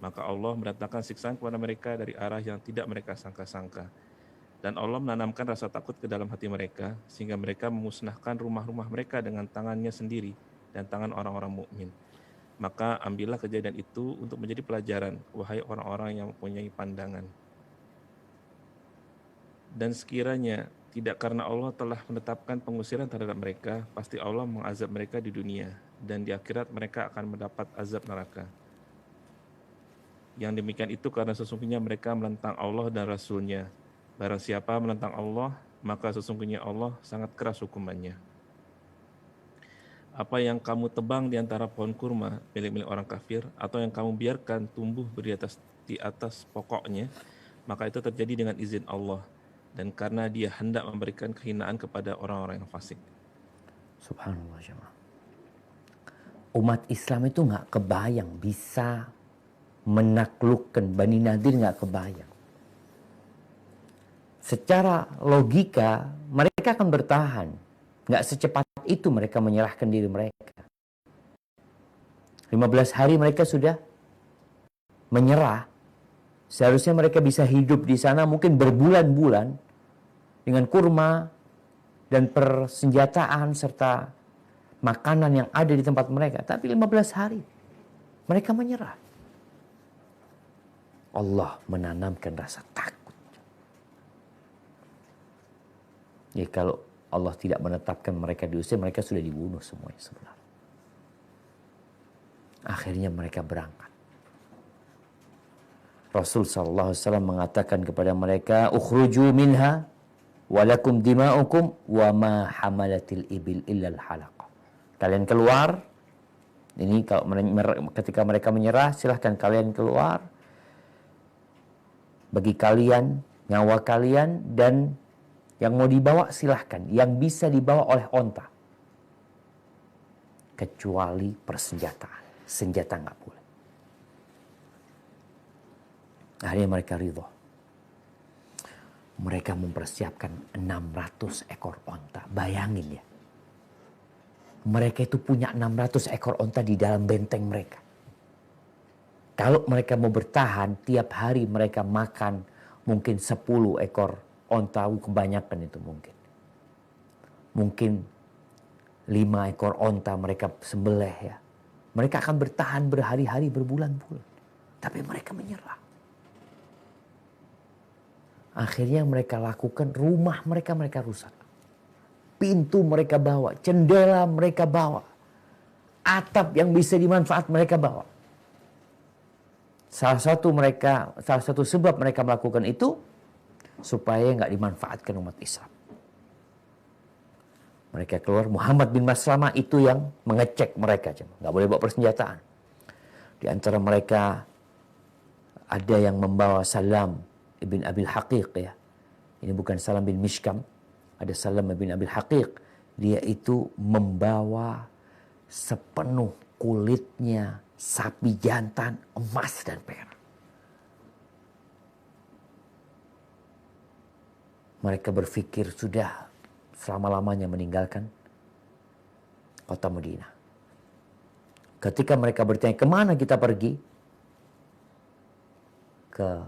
Maka Allah mendatangkan siksaan kepada mereka dari arah yang tidak mereka sangka-sangka. Dan Allah menanamkan rasa takut ke dalam hati mereka sehingga mereka memusnahkan rumah-rumah mereka dengan tangannya sendiri dan tangan orang-orang mukmin. Maka ambillah kejadian itu untuk menjadi pelajaran, wahai orang-orang yang mempunyai pandangan. Dan sekiranya tidak karena Allah telah menetapkan pengusiran terhadap mereka, pasti Allah mengazab mereka di dunia, dan di akhirat mereka akan mendapat azab neraka. Yang demikian itu karena sesungguhnya mereka menentang Allah dan Rasul-Nya. Barang siapa menentang Allah, maka sesungguhnya Allah sangat keras hukumannya. Apa yang kamu tebang di antara pohon kurma milik-milik orang kafir atau yang kamu biarkan tumbuh di atas pokoknya, maka itu terjadi dengan izin Allah dan karena Dia hendak memberikan kehinaan kepada orang-orang yang fasik. Subhanallah jemaah. Umat Islam itu nggak kebayang bisa menaklukkan Bani Nadir, nggak kebayang. Secara logika mereka akan bertahan. Nggak secepat itu mereka menyerahkan diri mereka. 15 hari mereka sudah menyerah. Seharusnya mereka bisa hidup di sana mungkin berbulan-bulan dengan kurma dan persenjataan serta makanan yang ada di tempat mereka. Tapi 15 hari mereka menyerah. Allah menanamkan rasa takut. Ya kalau Allah tidak menetapkan mereka diusir, mereka sudah dibunuh semuanya sebenarnya. Akhirnya mereka berangkat. Rasul SAW mengatakan kepada mereka, "Ukhruju minha walakum dima'ukum wa ma hamalatil ibil illal halaqah." Kalian keluar. Ini kalau ketika mereka menyerah, silahkan kalian keluar. Bagi kalian, nyawa kalian dan yang mau dibawa silahkan. Yang bisa dibawa oleh onta. kecuali persenjataan. Senjata nggak boleh. Akhirnya mereka ridho. Mereka mempersiapkan 600 ekor onta. Bayangin ya. Mereka itu punya 600 ekor onta di dalam benteng mereka. Kalau mereka mau bertahan, tiap hari mereka makan mungkin 10 ekor onta, kebanyakan itu mungkin. Mungkin 5 ekor onta mereka sembelih ya. Mereka akan bertahan berhari-hari, berbulan-bulan. Tapi mereka menyerah. Akhirnya mereka lakukan, rumah mereka rusak. Pintu mereka bawa, jendela mereka bawa. Atap yang bisa dimanfaat mereka bawa. Salah satu sebab mereka melakukan itu supaya nggak dimanfaatkan umat Islam. Mereka keluar, Muhammad bin Maslamah itu yang mengecek mereka, nggak boleh bawa persenjataan. Di antara mereka ada yang membawa Salam ibn Abil Haqiq ya. Ini bukan Salam bin Mishkam, ada Salam bin Abil Haqiq. Dia itu membawa sepenuh kulitnya sapi jantan, emas dan perak. Mereka berpikir sudah selama-lamanya meninggalkan kota Madinah. Ketika mereka bertanya, kemana kita pergi? Ke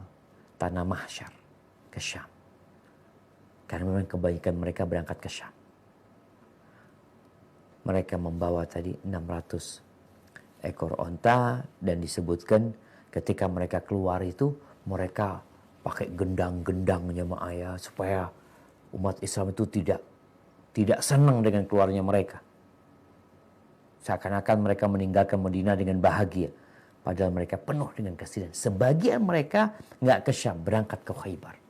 Tanah Mahsyar, ke Syam. Karena memang kebanyakan mereka berangkat ke Syam. Mereka membawa tadi 600 ekor onta dan disebutkan ketika mereka keluar itu mereka pakai gendang-gendang jemaah ya, supaya umat Islam itu tidak senang dengan keluarnya mereka. Seakan-akan mereka meninggalkan Madinah dengan bahagia. Padahal mereka penuh dengan kesedihan. Sebagian mereka nggak ke Syam, berangkat ke Khaybar.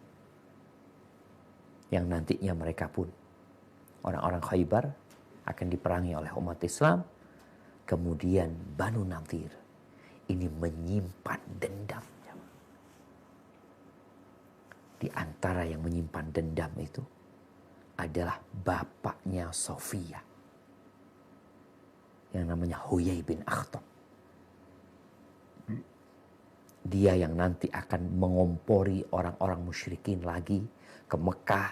Yang nantinya mereka pun, orang-orang Khaybar akan diperangi oleh umat Islam. Kemudian Banu Nadir ini menyimpan dendam. Di antara yang menyimpan dendam itu adalah bapaknya Sofia. Yang namanya Huyai bin Akhtab. Dia yang nanti akan mengompori orang-orang musyrikin lagi ke Mekah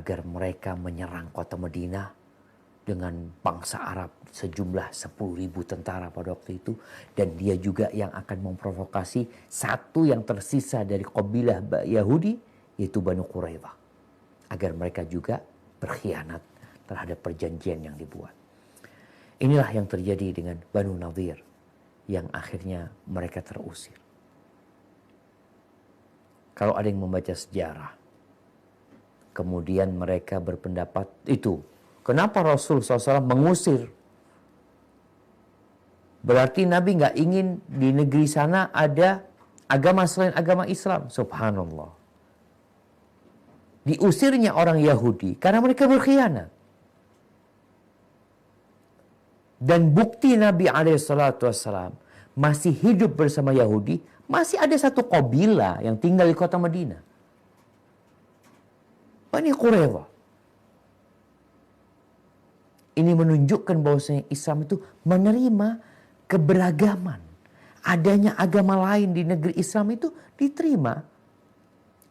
agar mereka menyerang kota Madinah dengan bangsa Arab sejumlah 10.000 tentara pada waktu itu. Dan dia juga yang akan memprovokasi satu yang tersisa dari kabilah Yahudi, yaitu Banu Quraidah, agar mereka juga berkhianat terhadap perjanjian yang dibuat. Inilah yang terjadi dengan Banu Nadir yang akhirnya mereka terusir. Kalau ada yang membaca sejarah, kemudian mereka berpendapat itu, kenapa Rasul SAW mengusir? Berarti Nabi nggak ingin di negeri sana ada agama selain agama Islam. Subhanallah. Diusirnya orang Yahudi karena mereka berkhianat. Dan bukti Nabi SAW masih hidup bersama Yahudi, masih ada satu kabilah yang tinggal di kota Madinah. Bani Quraidah. Ini menunjukkan bahwasanya Islam itu menerima keberagaman. Adanya agama lain di negeri Islam itu diterima.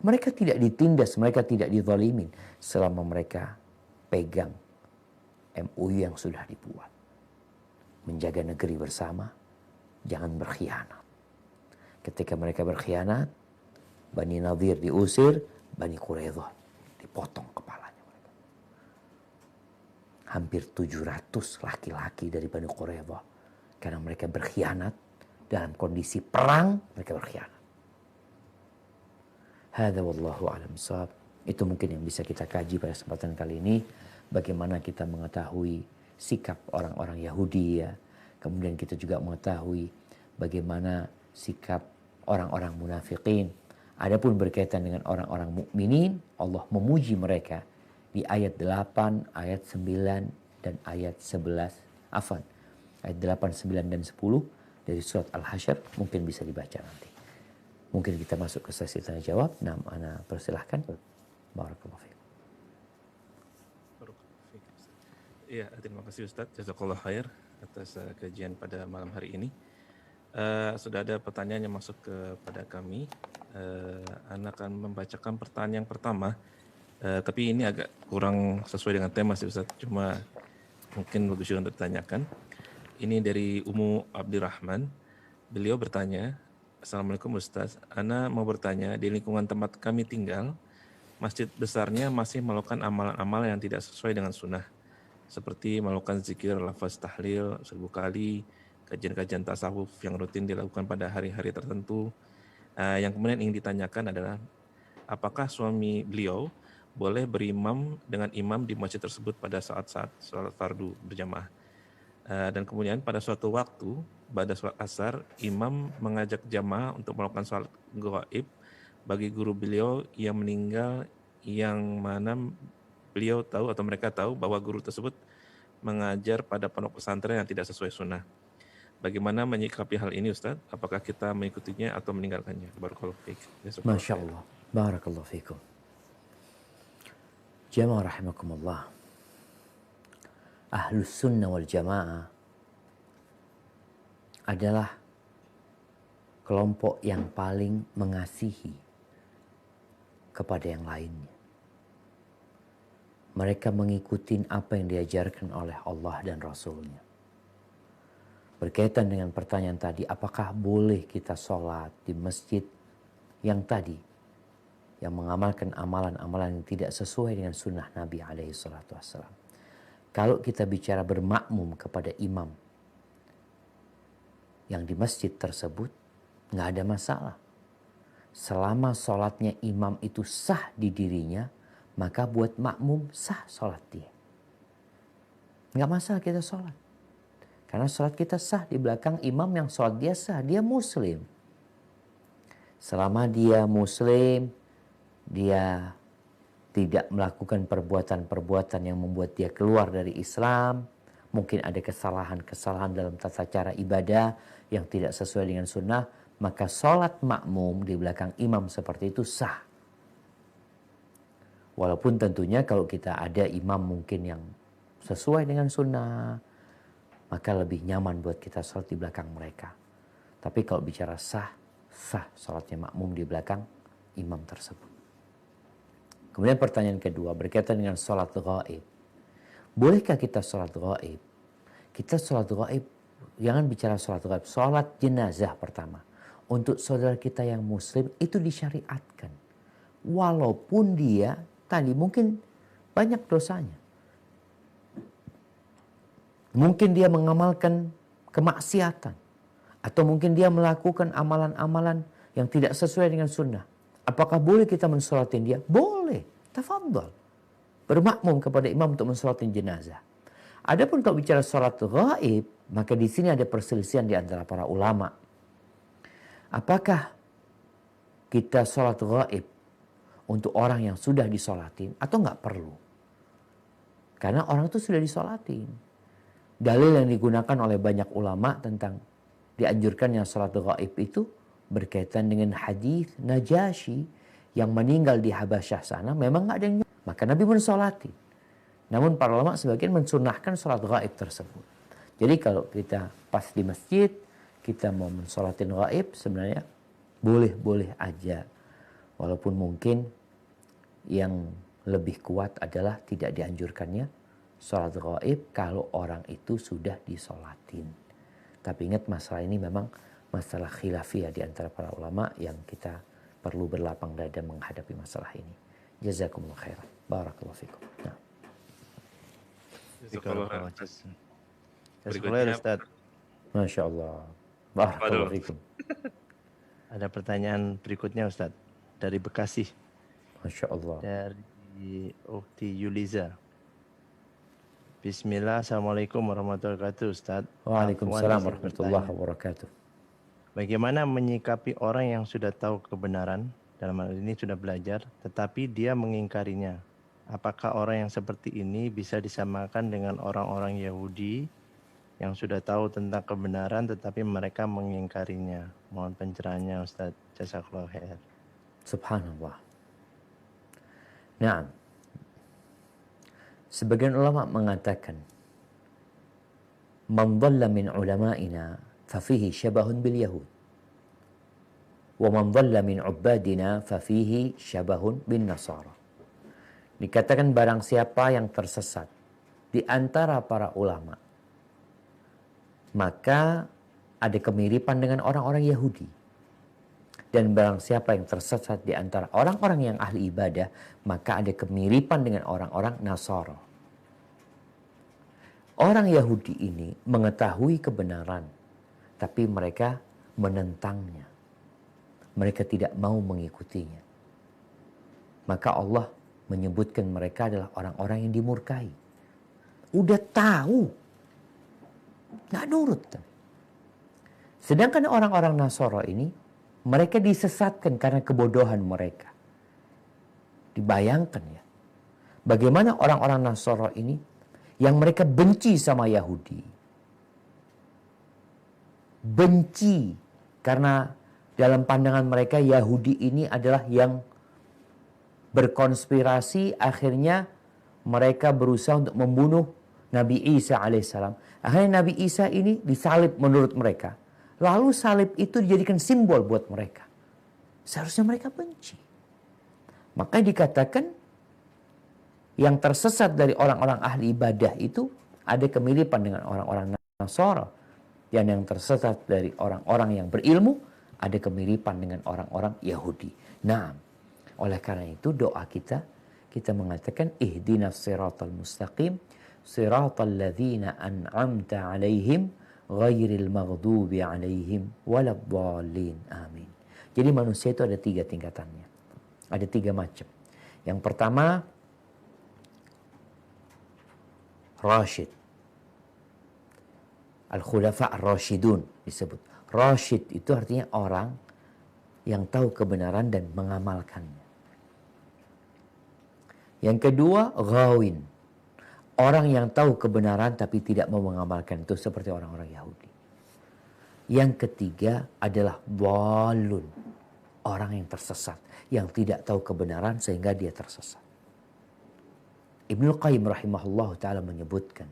Mereka tidak ditindas, mereka tidak dizalimin selama mereka pegang MOU yang sudah dibuat. Menjaga negeri bersama, jangan berkhianat. Ketika mereka berkhianat, Bani Nadir diusir, Bani Quraidah dipotong kepalanya mereka. Hampir 700 laki-laki dari Bani Quraidah, karena mereka berkhianat dalam kondisi perang, mereka berkhianat. Hadza wallahu a'lam bishawab. Itu mungkin yang bisa kita kaji pada kesempatan kali ini, bagaimana kita mengetahui sikap orang-orang Yahudi ya. Kemudian kita juga mengetahui bagaimana sikap orang-orang munafikin. Adapun berkaitan dengan orang-orang mukminin, Allah memuji mereka di ayat 8, ayat 9 dan ayat 11. Ayat 8, 9 dan 10 dari surat Al-Hasyr mungkin bisa dibaca nanti. Mungkin kita masuk ke sesi tanya jawab. Nah, ana persilahkan. Barakallahu fiikum. Iya, terima kasih Ustaz. Jazakallah khair. atas kajian pada malam hari ini. Sudah ada pertanyaan yang masuk kepada kami. Ana akan membacakan pertanyaan yang pertama, tapi ini agak kurang sesuai dengan tema sih Ustaz, cuma mungkin bagus juga untuk ditanyakan. Ini dari Umu Abdirrahman. Beliau bertanya, Assalamualaikum Ustaz, Ana mau bertanya, di lingkungan tempat kami tinggal, masjid besarnya masih melakukan amalan-amalan yang tidak sesuai dengan sunnah, seperti melakukan zikir lafaz tahlil 1000 kali, kajian-kajian tasawuf yang rutin dilakukan pada hari-hari tertentu. Yang kemudian ingin ditanyakan adalah, apakah suami beliau boleh berimam dengan imam di masjid tersebut pada saat-saat sholat fardu berjamaah? Dan kemudian pada suatu waktu, pada sholat asar, imam mengajak jamaah untuk melakukan sholat gaib bagi guru beliau yang meninggal, yang mana beliau tahu atau mereka tahu bahwa guru tersebut mengajar pada pondok pesantren yang tidak sesuai sunnah. Bagaimana menyikapi hal ini Ustaz? Apakah kita mengikutinya atau meninggalkannya? Barakallahu fiik. Masya Allah. Barakallahu fiikum. Jamaah rahimakumullah. Ahlus sunnah wal jamaah adalah kelompok yang paling mengasihi kepada yang lainnya. Mereka mengikuti apa yang diajarkan oleh Allah dan Rasulnya. Berkaitan dengan pertanyaan tadi, apakah boleh kita sholat di masjid yang tadi, yang mengamalkan amalan-amalan yang tidak sesuai dengan sunnah Nabi SAW. Kalau kita bicara bermakmum kepada imam yang di masjid tersebut, nggak ada masalah. Selama sholatnya imam itu sah di dirinya, maka buat makmum sah sholat dia. Nggak masalah kita sholat. Karena sholat kita sah di belakang imam yang sholat dia sah. Dia muslim. Selama dia muslim, dia tidak melakukan perbuatan-perbuatan yang membuat dia keluar dari Islam. Mungkin ada kesalahan-kesalahan dalam tata cara ibadah yang tidak sesuai dengan sunnah. Maka sholat makmum di belakang imam seperti itu sah. Walaupun tentunya kalau kita ada imam mungkin yang sesuai dengan sunnah, maka lebih nyaman buat kita sholat di belakang mereka. Tapi kalau bicara sah sholatnya makmum di belakang imam tersebut. Kemudian pertanyaan kedua berkaitan dengan sholat gaib. Bolehkah kita sholat gaib? Kita sholat gaib, jangan bicara sholat gaib, sholat jenazah pertama. Untuk saudara kita yang muslim itu disyariatkan. Walaupun dia tadi mungkin banyak dosanya. Mungkin dia mengamalkan kemaksiatan. Atau mungkin dia melakukan amalan-amalan yang tidak sesuai dengan sunnah. Apakah boleh kita mensolatin dia? Boleh. Tafadhal. Bermakmum kepada imam untuk mensolatin jenazah. Adapun kalau bicara sholat gaib, maka di sini ada perselisihan di antara para ulama. Apakah kita sholat gaib untuk orang yang sudah disolatin atau nggak perlu? Karena orang itu sudah disolatin. Dalil yang digunakan oleh banyak ulama tentang dianjurkannya sholat gaib itu berkaitan dengan hadis Najasyi yang meninggal di Habasyah sana, memang nggak ada yang maka Nabi pun sholatin. Namun para ulama sebagian mensunahkan sholat gaib tersebut. Jadi kalau kita pas di masjid, kita mau mensholatin gaib, sebenarnya boleh-boleh aja. Walaupun mungkin yang lebih kuat adalah tidak dianjurkannya sholat gaib kalau orang itu sudah disolatin. Tapi ingat masalah ini memang masalah khilafiyah di antara para ulama yang kita perlu berlapang dada menghadapi masalah ini. Jazakumullah khairan. Barakallahu fikum. Nah. Berikutnya Ustaz. Masya Allah. Barakallahu fikum. Ada pertanyaan berikutnya Ustaz. Dari Bekasi. Masya Allah. Dari Ukti Yuliza. Bismillah, Assalamualaikum warahmatullahi wabarakatuh Ustaz. Waalaikumsalam warahmatullahi wabarakatuh. Bagaimana menyikapi orang yang sudah tahu kebenaran, dalam hal ini sudah belajar, tetapi dia mengingkarinya? Apakah orang yang seperti ini bisa disamakan dengan orang-orang Yahudi yang sudah tahu tentang kebenaran tetapi mereka mengingkarinya? Mohon pencerahannya Ustaz. Jazakallahu khair. Subhanallah. Nah, sebagian ulama mengatakan man dhalla min ulama'ina fafihi syabahun bil yahud. Wa man dhalla min ubbadina fafihi syabahun bin nasara. Dikatakan barang siapa yang tersesat di antara para ulama, maka ada kemiripan dengan orang-orang Yahudi. Dan barang siapa yang tersesat di antara orang-orang yang ahli ibadah, maka ada kemiripan dengan orang-orang Nasara. Orang Yahudi ini mengetahui kebenaran, tapi mereka menentangnya. Mereka tidak mau mengikutinya. Maka Allah menyebutkan mereka adalah orang-orang yang dimurkai. Udah tahu, nggak nurut. Sedangkan orang-orang Nasara ini, mereka disesatkan karena kebodohan mereka. Dibayangkan ya, bagaimana orang-orang Nasara ini yang mereka benci sama Yahudi. Benci karena dalam pandangan mereka Yahudi ini adalah yang berkonspirasi, akhirnya mereka berusaha untuk membunuh Nabi Isa alaihissalam. Akhirnya Nabi Isa ini disalib menurut mereka. Lalu salib itu dijadikan simbol buat mereka. Seharusnya mereka benci. Maka dikatakan yang tersesat dari orang-orang ahli ibadah itu ada kemiripan dengan orang-orang Nasara. Dan yang tersesat dari orang-orang yang berilmu ada kemiripan dengan orang-orang Yahudi. Nah, oleh karena itu doa kita mengatakan ihdinas siratal mustaqim siratal ladzina an'amta alaihim ghairil maghdubi alaihim waladdallin. Amin. Jadi manusia itu ada 3 tingkatannya. Ada 3 macam. Yang pertama, Rashid. Al-Khulafa ar-Rashidun disebut. Rashid itu artinya orang yang tahu kebenaran dan mengamalkannya. Yang kedua, Ghawin. Orang yang tahu kebenaran tapi tidak mau mengamalkan, itu seperti orang-orang Yahudi. Yang ketiga adalah Dhalun. Orang yang tersesat, yang tidak tahu kebenaran sehingga dia tersesat. Ibnu Qayyim rahimahullah ta'ala menyebutkan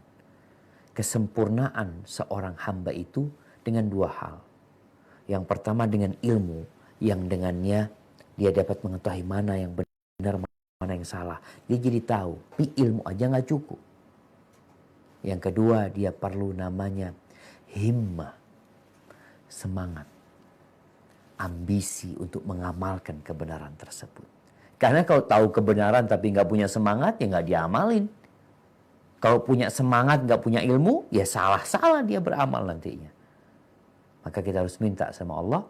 kesempurnaan seorang hamba itu dengan 2 hal. Yang pertama dengan ilmu, yang dengannya dia dapat mengetahui mana yang benar, mana yang salah. Dia jadi tahu, tapi ilmu aja nggak cukup. Yang kedua, dia perlu namanya himmah, semangat, ambisi untuk mengamalkan kebenaran tersebut. Karena kalau tahu kebenaran tapi nggak punya semangat, ya nggak diamalin. Kalau punya semangat nggak punya ilmu, ya salah-salah dia beramal nantinya. Maka kita harus minta sama Allah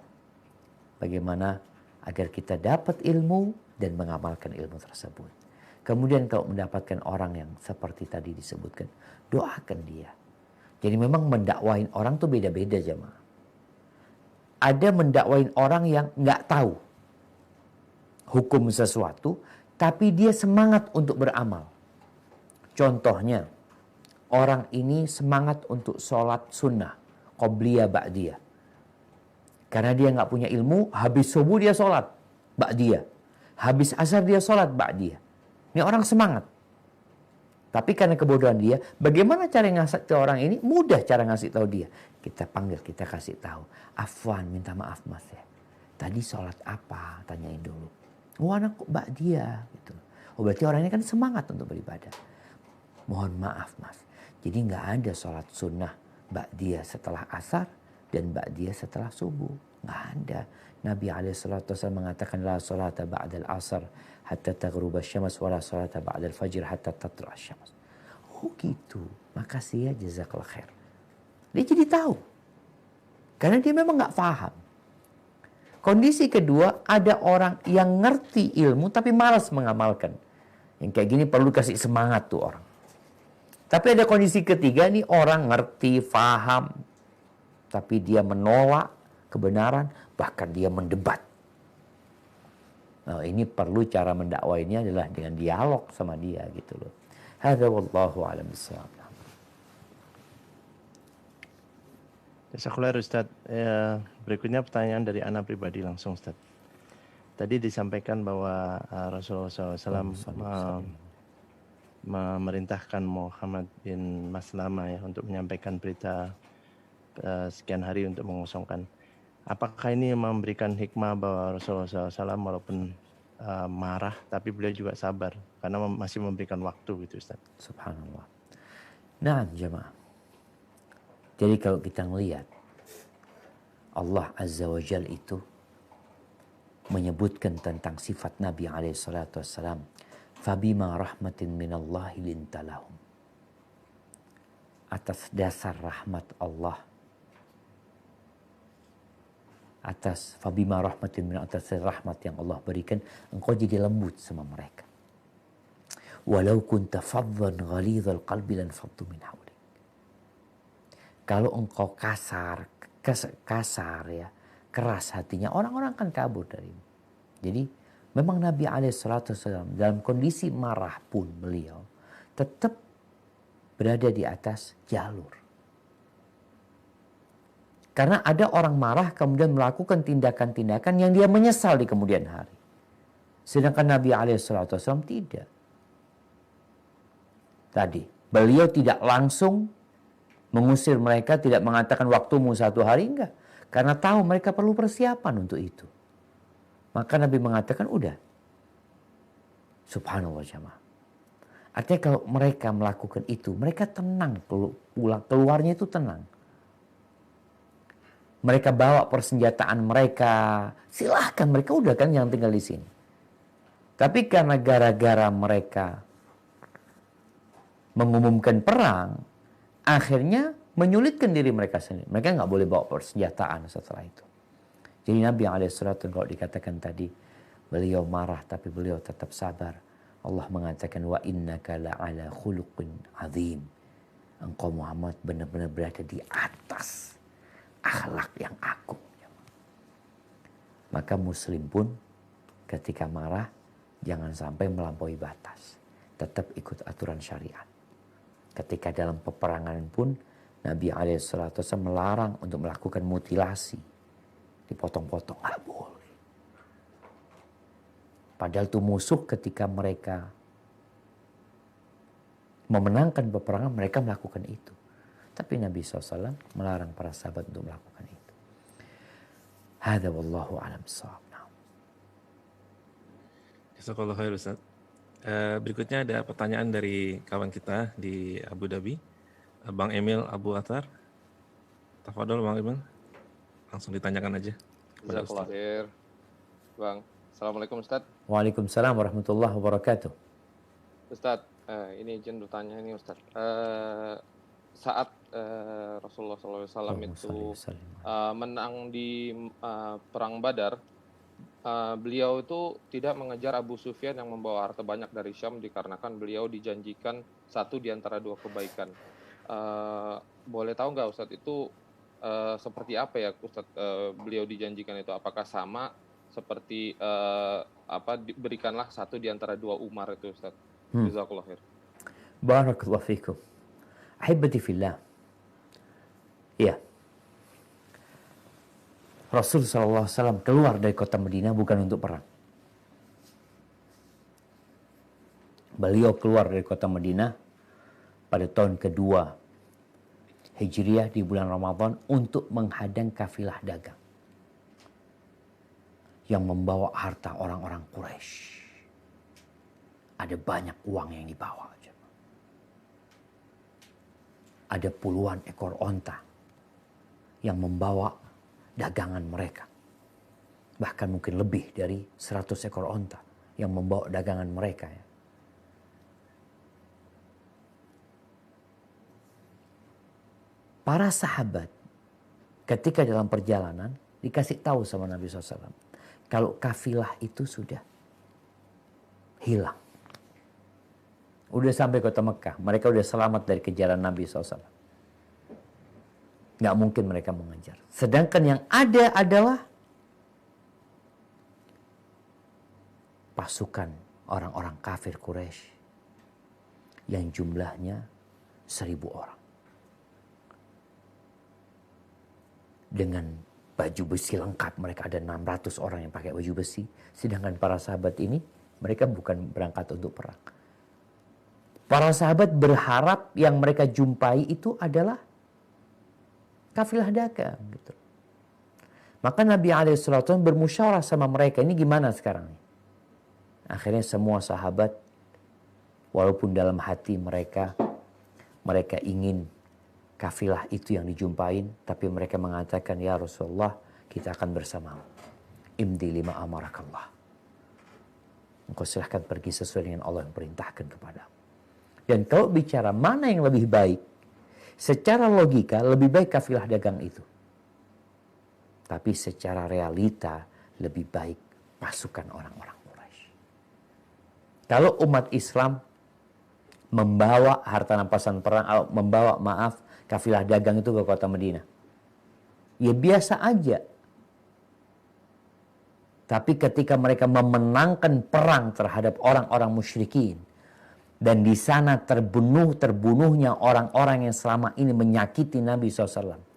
bagaimana agar kita dapat ilmu dan mengamalkan ilmu tersebut. Kemudian kalau mendapatkan orang yang seperti tadi disebutkan, doakan dia. Jadi memang mendakwain orang tuh beda-beda jemaah. Ada mendakwain orang yang nggak tahu hukum sesuatu, tapi dia semangat untuk beramal. Contohnya, orang ini semangat untuk sholat sunnah, qobliyah ba'diyah. Karena dia nggak punya ilmu, habis subuh dia sholat ba'diyah. Habis asar dia sholat ba'diyah. Ini orang semangat. Tapi karena kebodohan dia, bagaimana cara ngasih tahu orang ini? Mudah cara ngasih tahu dia. Kita panggil, kita kasih tahu. Afwan, minta maaf mas ya. Tadi sholat apa? Tanyain dulu. Oh anak kok ba'diyah gitu. Oh berarti orang ini kan semangat untuk beribadah. Mohon maaf mas. Jadi nggak ada sholat sunnah ba'diyah setelah asar dan ba'diyah setelah subuh. Nggak ada. Nabi SAW mengatakan la sholata ba'dal asar hatta taghruba syams wa la sholata ba'dal fajr hatta tatlu'a syams. Oh gitu. Makasih ya, jazakallah khair. Dia jadi tahu. Karena dia memang nggak paham. Kondisi kedua, ada orang yang ngerti ilmu tapi malas mengamalkan. Yang kayak gini perlu kasih semangat tuh orang. Tapi ada kondisi ketiga nih, orang ngerti, paham, tapi dia menolak kebenaran, bahkan dia mendebat. Nah, ini perlu cara mendakwainya adalah dengan dialog sama dia gitu loh. Hadza wallahu a'lam bishawab. Jazakallah Ustaz. Berikutnya pertanyaan dari Ana pribadi langsung Ustaz. Tadi disampaikan bahwa Rasulullah SAW memerintahkan Muhammad bin Maslama ya untuk menyampaikan berita sekian hari untuk mengosongkan. Apakah ini memberikan hikmah bahwa Rasulullah SAW walaupun marah tapi beliau juga sabar karena masih memberikan waktu gitu Ustaz. Subhanallah. Nah, jemaah. Jadi kalau kita melihat Allah Azza wa Jal itu menyebutkan tentang sifat Nabi SAW. Fabima rahmatin minallahi lintalahum. Atas dasar rahmat Allah. Fabima rahmatin min atas rahmat yang Allah berikan, engkau jadi lembut sama mereka. Walau kunta faddan ghalidhal qalbi lan faddu min hawlik. Kalau engkau kasar ya, keras hatinya, orang-orang akan kabur darimu. Jadi memang Nabi SAW dalam kondisi marah pun beliau tetap berada di atas jalur. Karena ada orang marah kemudian melakukan tindakan-tindakan yang dia menyesal di kemudian hari. Sedangkan Nabi SAW tidak. Tadi beliau tidak langsung mengusir mereka, tidak mengatakan waktumu 1 hari, enggak. Karena tahu mereka perlu persiapan untuk itu. Maka Nabi mengatakan udah. Subhanallah jamaah. Artinya kalau mereka melakukan itu, mereka tenang, keluarnya itu tenang. Mereka bawa persenjataan mereka, silahkan mereka udah kan yang tinggal di sini. Tapi karena gara-gara mereka mengumumkan perang, akhirnya menyulitkan diri mereka sendiri. Mereka nggak boleh bawa persenjataan setelah itu. Jadi Nabi SAW kalau dikatakan tadi, beliau marah tapi beliau tetap sabar. Allah mengatakan, wa innaka la'ala khuluqin azim. Engkau Muhammad benar-benar berada di atas akhlak yang agung. Maka muslim pun ketika marah, jangan sampai melampaui batas. Tetap ikut aturan syariat. Ketika dalam peperangan pun, Nabi SAW melarang untuk melakukan mutilasi. Dipotong-potong, nggak boleh. Padahal itu musuh ketika mereka memenangkan peperangan, mereka melakukan itu. Tapi Nabi SAW melarang para sahabat untuk melakukan itu. Hada wallahu alam shawab. Jazakallahu khair Ustaz. Berikutnya ada pertanyaan dari kawan kita di Abu Dhabi, Bang Emil Abu Athar. Tafadhol Bang Emil. Langsung ditanyakan aja. Jazakallah khair. Bang, Assalamualaikum Ustaz. Waalaikumsalam warahmatullahi wabarakatuh. Ustaz, ini izin bertanya ini Ustaz. Saat Rasulullah SAW itu menang di Perang Badar, beliau itu tidak mengejar Abu Sufyan yang membawa harta banyak dari Syam dikarenakan beliau dijanjikan satu di antara 2 kebaikan. Boleh tahu nggak Ustaz itu seperti apa ya Ustaz beliau dijanjikan itu? Apakah sama seperti berikanlah satu di antara 2 Umar itu Ustaz? Jazakallah khair. Barakallahu fikum. Ahibati fillah. Ya. Rasul SAW keluar dari kota Madinah bukan untuk perang. Beliau keluar dari kota Madinah pada tahun kedua Hijriah di bulan Ramadan untuk menghadang kafilah dagang yang membawa harta orang-orang Quraisy. Ada banyak uang yang dibawa. Ada puluhan ekor onta yang membawa dagangan mereka. Bahkan mungkin lebih dari 100 ekor onta yang membawa dagangan mereka. Ya. Para sahabat ketika dalam perjalanan dikasih tahu sama Nabi SAW. Kalau kafilah itu sudah hilang. Udah sampai kota Mekah. Mereka udah selamat dari kejaran Nabi SAW. Nggak mungkin mereka mengejar. Sedangkan yang ada adalah pasukan orang-orang kafir Quraisy yang jumlahnya 1.000 orang. Dengan baju besi lengkap. Mereka ada 600 orang yang pakai baju besi. Sedangkan para sahabat ini, mereka bukan berangkat untuk perang. Para sahabat berharap yang mereka jumpai itu adalah kafilah dagang gitu. Maka Nabi SAW bermusyawarah sama mereka, ini gimana sekarang? Akhirnya semua sahabat, walaupun dalam hati mereka ingin kafilah itu yang dijumpain, tapi mereka mengatakan, ya Rasulullah, kita akan bersamamu. Imdi lima amarakallah. Engkau silahkan pergi sesuai dengan Allah yang perintahkan kepadamu. Dan kalau bicara mana yang lebih baik, secara logika lebih baik kafilah dagang itu. Tapi secara realita lebih baik pasukan orang-orang Quraisy. Kalau umat Islam membawa harta rampasan perang, membawa kafilah dagang itu ke kota Madinah, ya biasa aja. Tapi ketika mereka memenangkan perang terhadap orang-orang musyrikin, dan di sana terbunuhnya orang-orang yang selama ini menyakiti Nabi SAW.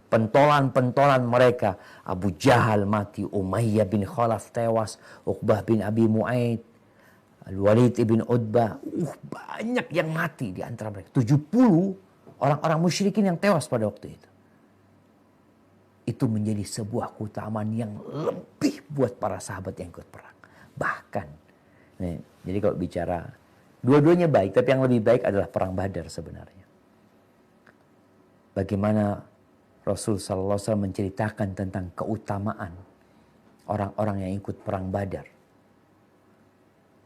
Pentolan-pentolan mereka, Abu Jahal mati, Umayyah bin Khalaf tewas, Uqbah bin Abi Mu'aid, Al-Walid ibn Utbah, banyak yang mati di antara mereka. 70 orang-orang musyrikin yang tewas pada waktu itu. Itu menjadi sebuah keutamaan yang lebih buat para sahabat yang ikut perang. Bahkan, nih, jadi kalau bicara dua-duanya baik, tapi yang lebih baik adalah perang Badar sebenarnya. Bagaimana Rasul SAW menceritakan tentang keutamaan orang-orang yang ikut perang Badar.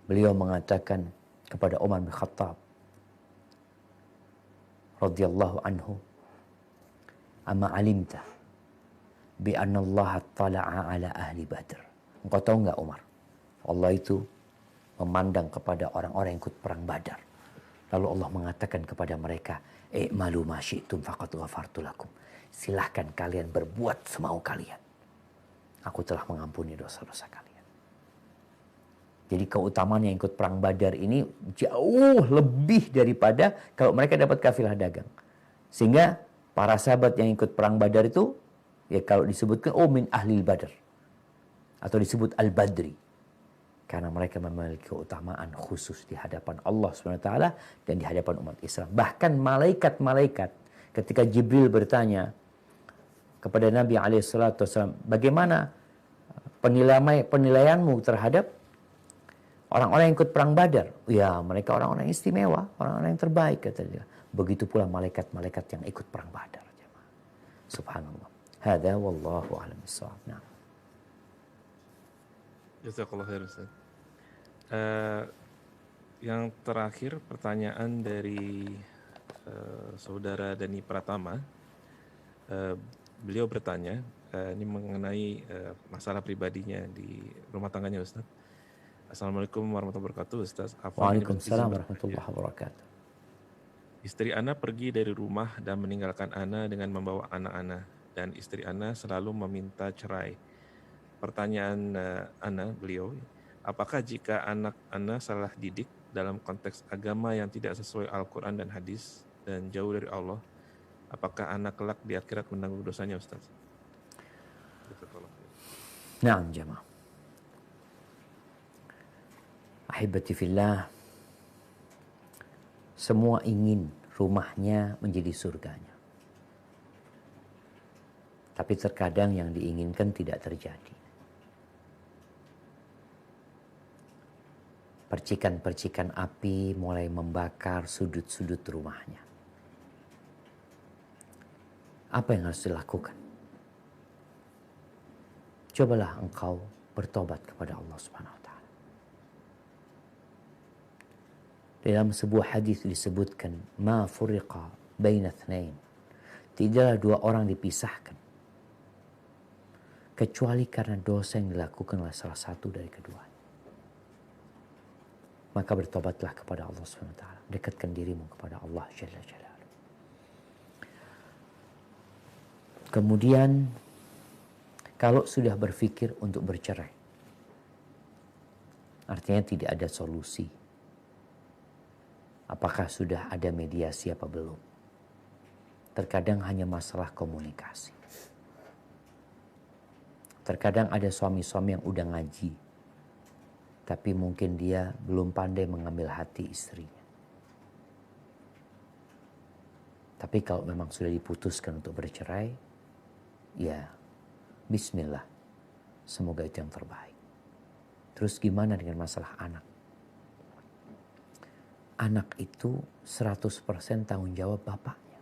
Beliau mengatakan kepada Umar bin Khattab radhiyallahu anhu, "Amma alimta bi anna Allah tala'a ala ahli Badr." Engkau tahu enggak Umar? Allah itu memandang kepada orang-orang yang ikut perang Badar. Lalu Allah mengatakan kepada mereka, "I'malu ma syi'tum faqad ghafartu lakum." Silahkan kalian berbuat semau kalian. Aku telah mengampuni dosa-dosa kalian. Jadi keutamaan yang ikut perang Badar ini jauh lebih daripada kalau mereka dapat kafilah dagang. Sehingga para sahabat yang ikut perang Badar itu, ya kalau disebutkan, min ahlil Badar. Atau disebut al-Badri. Karena mereka memiliki keutamaan khusus di hadapan Allah SWT dan di hadapan umat Islam. Bahkan malaikat-malaikat ketika Jibril bertanya kepada Nabi SAW, bagaimana penilaianmu terhadap orang-orang yang ikut perang Badar? Ya, mereka orang-orang istimewa, orang-orang yang terbaik, kata dia. Begitu pula malaikat-malaikat yang ikut perang Badar. Subhanallah. Hada wallahu a'lam bishawab. Nah. Jazakallah khair Ustaz. Yang terakhir pertanyaan dari saudara Dani Pratama. Beliau bertanya, ini mengenai masalah pribadinya di rumah tangganya Ustaz. Assalamualaikum warahmatullahi wabarakatuh Ustaz. Waalaikumsalam warahmatullahi wabarakatuh. Istri Ana pergi dari rumah dan meninggalkan Ana dengan membawa anak-Ana. Dan istri Ana selalu meminta cerai. Pertanyaan beliau, apakah jika anak Ana salah didik dalam konteks agama yang tidak sesuai Al-Quran dan hadis dan jauh dari Allah, apakah anak kelak di akhirat menanggung dosanya Ustaz? Naam jamaah. Ahibati fillah, semua ingin rumahnya menjadi surganya. Tapi terkadang yang diinginkan tidak terjadi. Percikan-percikan api mulai membakar sudut-sudut rumahnya. Apa yang harus dilakukan? Cobalah engkau bertobat kepada Allah Subhanahu wa taala. Dalam sebuah hadis disebutkan, "Ma furiqa baina itsnain." Tidaklah dua orang dipisahkan kecuali karena dosa yang dilakukan oleh salah satu dari keduanya. Maka bertobatlah kepada Allah SWT. Dekatkan dirimu kepada Allah Jalla Jalaluhu. Kemudian, kalau sudah berpikir untuk bercerai, artinya tidak ada solusi. Apakah sudah ada mediasi apa belum? Terkadang hanya masalah komunikasi. Terkadang ada suami-suami yang udah ngaji, tapi mungkin dia belum pandai mengambil hati istrinya. Tapi kalau memang sudah diputuskan untuk bercerai, ya bismillah, semoga itu yang terbaik. Terus gimana dengan masalah anak? Anak itu 100% tanggung jawab bapaknya.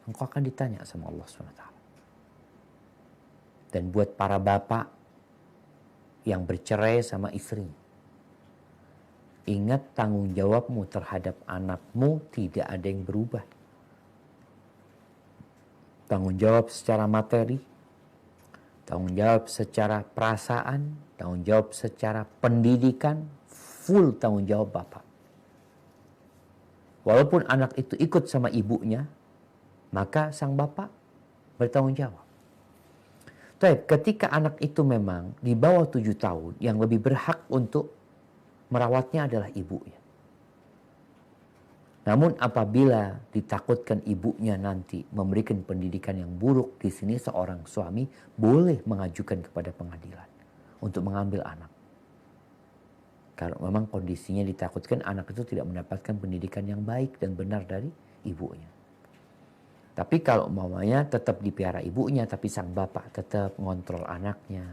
Engkau akan ditanya sama Allah SWT. Dan buat para bapak yang bercerai sama istrinya, ingat tanggung jawabmu terhadap anakmu tidak ada yang berubah. Tanggung jawab secara materi, tanggung jawab secara perasaan, tanggung jawab secara pendidikan, full tanggung jawab bapak. Walaupun anak itu ikut sama ibunya, maka sang bapak bertanggung jawab. Tapi ketika anak itu memang di bawah 7 tahun, yang lebih berhak untuk merawatnya adalah ibunya. Namun apabila ditakutkan ibunya nanti memberikan pendidikan yang buruk, di sini seorang suami boleh mengajukan kepada pengadilan untuk mengambil anak. Kalau memang kondisinya ditakutkan anak itu tidak mendapatkan pendidikan yang baik dan benar dari ibunya. Tapi kalau mamanya tetap dipelihara ibunya, tapi sang bapak tetap mengontrol anaknya.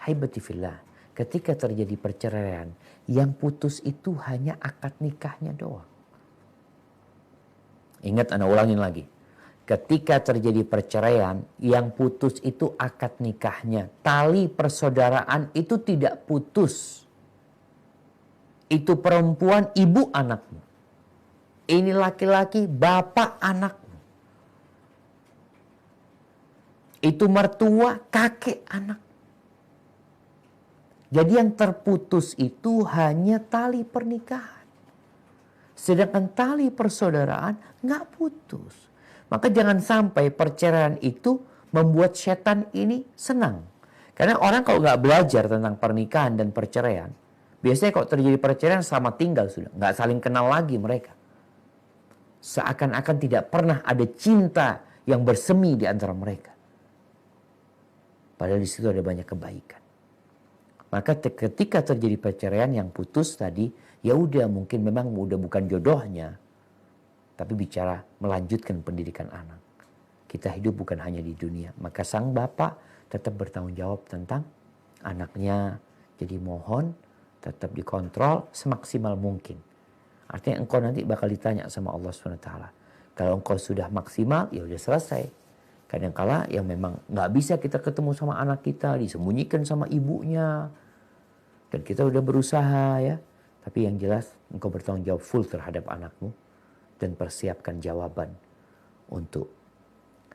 Haibati fillah, ketika terjadi perceraian, yang putus itu hanya akad nikahnya doang. Ingat, Anda ulangin lagi. Ketika terjadi perceraian, yang putus itu akad nikahnya. Tali persaudaraan itu tidak putus. Itu perempuan, ibu anakmu. Ini laki-laki, bapak anakmu. Itu mertua, kakek anak. Jadi yang terputus itu hanya tali pernikahan. Sedangkan tali persaudaraan nggak putus. Maka jangan sampai perceraian itu membuat setan ini senang. Karena orang kalau nggak belajar tentang pernikahan dan perceraian, biasanya kalau terjadi perceraian sama tinggal sudah. Nggak saling kenal lagi mereka. Seakan-akan tidak pernah ada cinta yang bersemi di antara mereka. Padahal di situ ada banyak kebaikan. Maka ketika terjadi perceraian yang putus tadi, ya udah mungkin memang udah bukan jodohnya. Tapi bicara melanjutkan pendidikan anak. Kita hidup bukan hanya di dunia. Maka sang bapak tetap bertanggung jawab tentang anaknya. Jadi mohon tetap dikontrol semaksimal mungkin. Artinya engkau nanti bakal ditanya sama Allah SWT. Kalau engkau sudah maksimal, ya udah selesai. Kadangkala yang memang nggak bisa kita ketemu sama anak kita, disembunyikan sama ibunya. Dan kita udah berusaha ya. Tapi yang jelas engkau bertanggung jawab full terhadap anakmu. Dan persiapkan jawaban untuk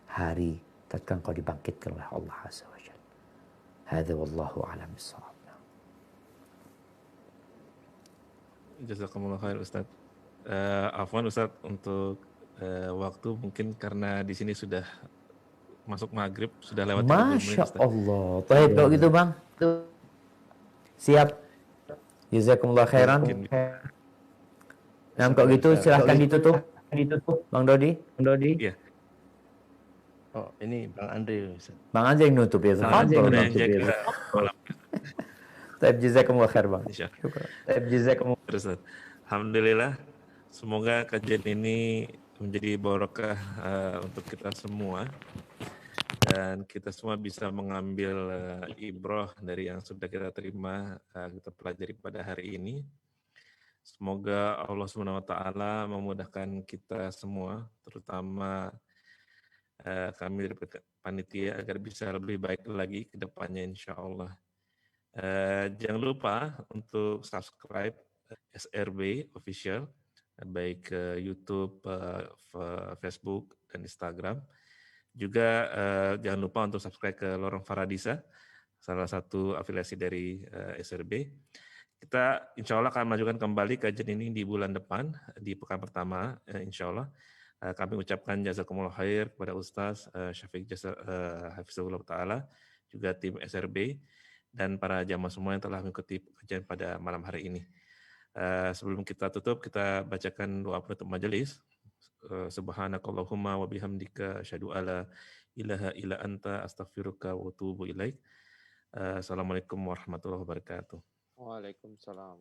hari tatkala engkau dibangkitkan oleh Allah Azza wa Jalla. Hadza wallahu a'lam bissawab. Jazakumullah khair Ustaz. Afwan Ustaz untuk waktu mungkin karena di sini sudah masuk maghrib, sudah lewat 30 menit Masya Ustaz. Allah. Baik kalau gitu Bang. Siap. Jazakumullah khairan. Nah kalau gitu silahkan ditutup. Bang Dodi. Iya. Oh, ini Bang Andre, Ustaz. Bang Andre yang nutup ya. Udah yang jaga malam. Taib jazakumullah khair Bang. Insyaallah. Taib jazakumullah. Terus Ustaz. Alhamdulillah. Semoga kajian ini menjadi barokah untuk kita semua. Dan kita semua bisa mengambil ibrah dari yang sudah kita terima, kita pelajari pada hari ini. Semoga Allah SWT memudahkan kita semua, terutama kami dari panitia agar bisa lebih baik lagi ke depannya insya Allah. Jangan lupa untuk subscribe SRB Official, baik ke YouTube, Facebook, dan Instagram. Juga jangan lupa untuk subscribe ke Lorong Faradisa, salah satu afiliasi dari SRB. Kita insya Allah akan mengajukan kembali kajian ini di bulan depan, di pekan pertama, insya Allah. Kami ucapkan jazakumullah khair kepada Ustaz Syafiq Hafizahullah Ta'ala, juga tim SRB, dan para jamaah semua yang telah mengikuti kajian pada malam hari ini. Sebelum kita tutup, kita bacakan doa penutup majelis. Subhanakallahumma wa bihamdika asyhadu alla ilaha illa anta astaghfiruka wa atubu ilaik. Assalamualaikum warahmatullahi wabarakatuh. Waalaikumsalam.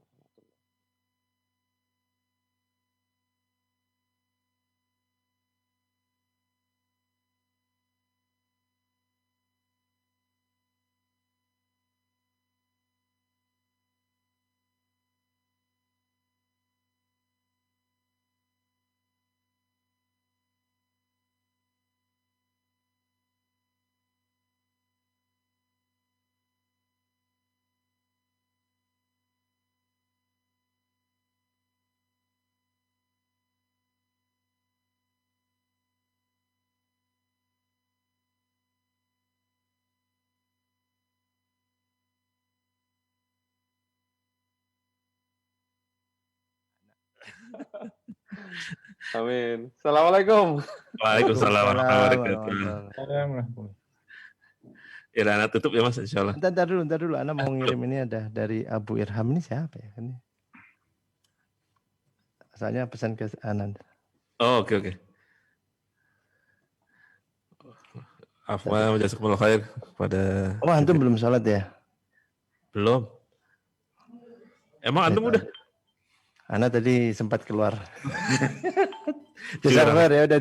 Amin. Assalamualaikum. Waalaikumsalam warahmatullahi wabarakatuh. Waalaikumsalam. Ya, Ana tutup ya Mas, insyaallah. Ntar dulu. Ana mau ngirim ini ada dari Abu Irham, ini siapa ya? Ini. Asalnya pesan ke Anan. Oh, oke. Afwan, jazakumullah khair pada. Oh, antum belum sholat ya? Belum. Emang antum udah? Ana tadi sempat keluar. Jazakallah ya udah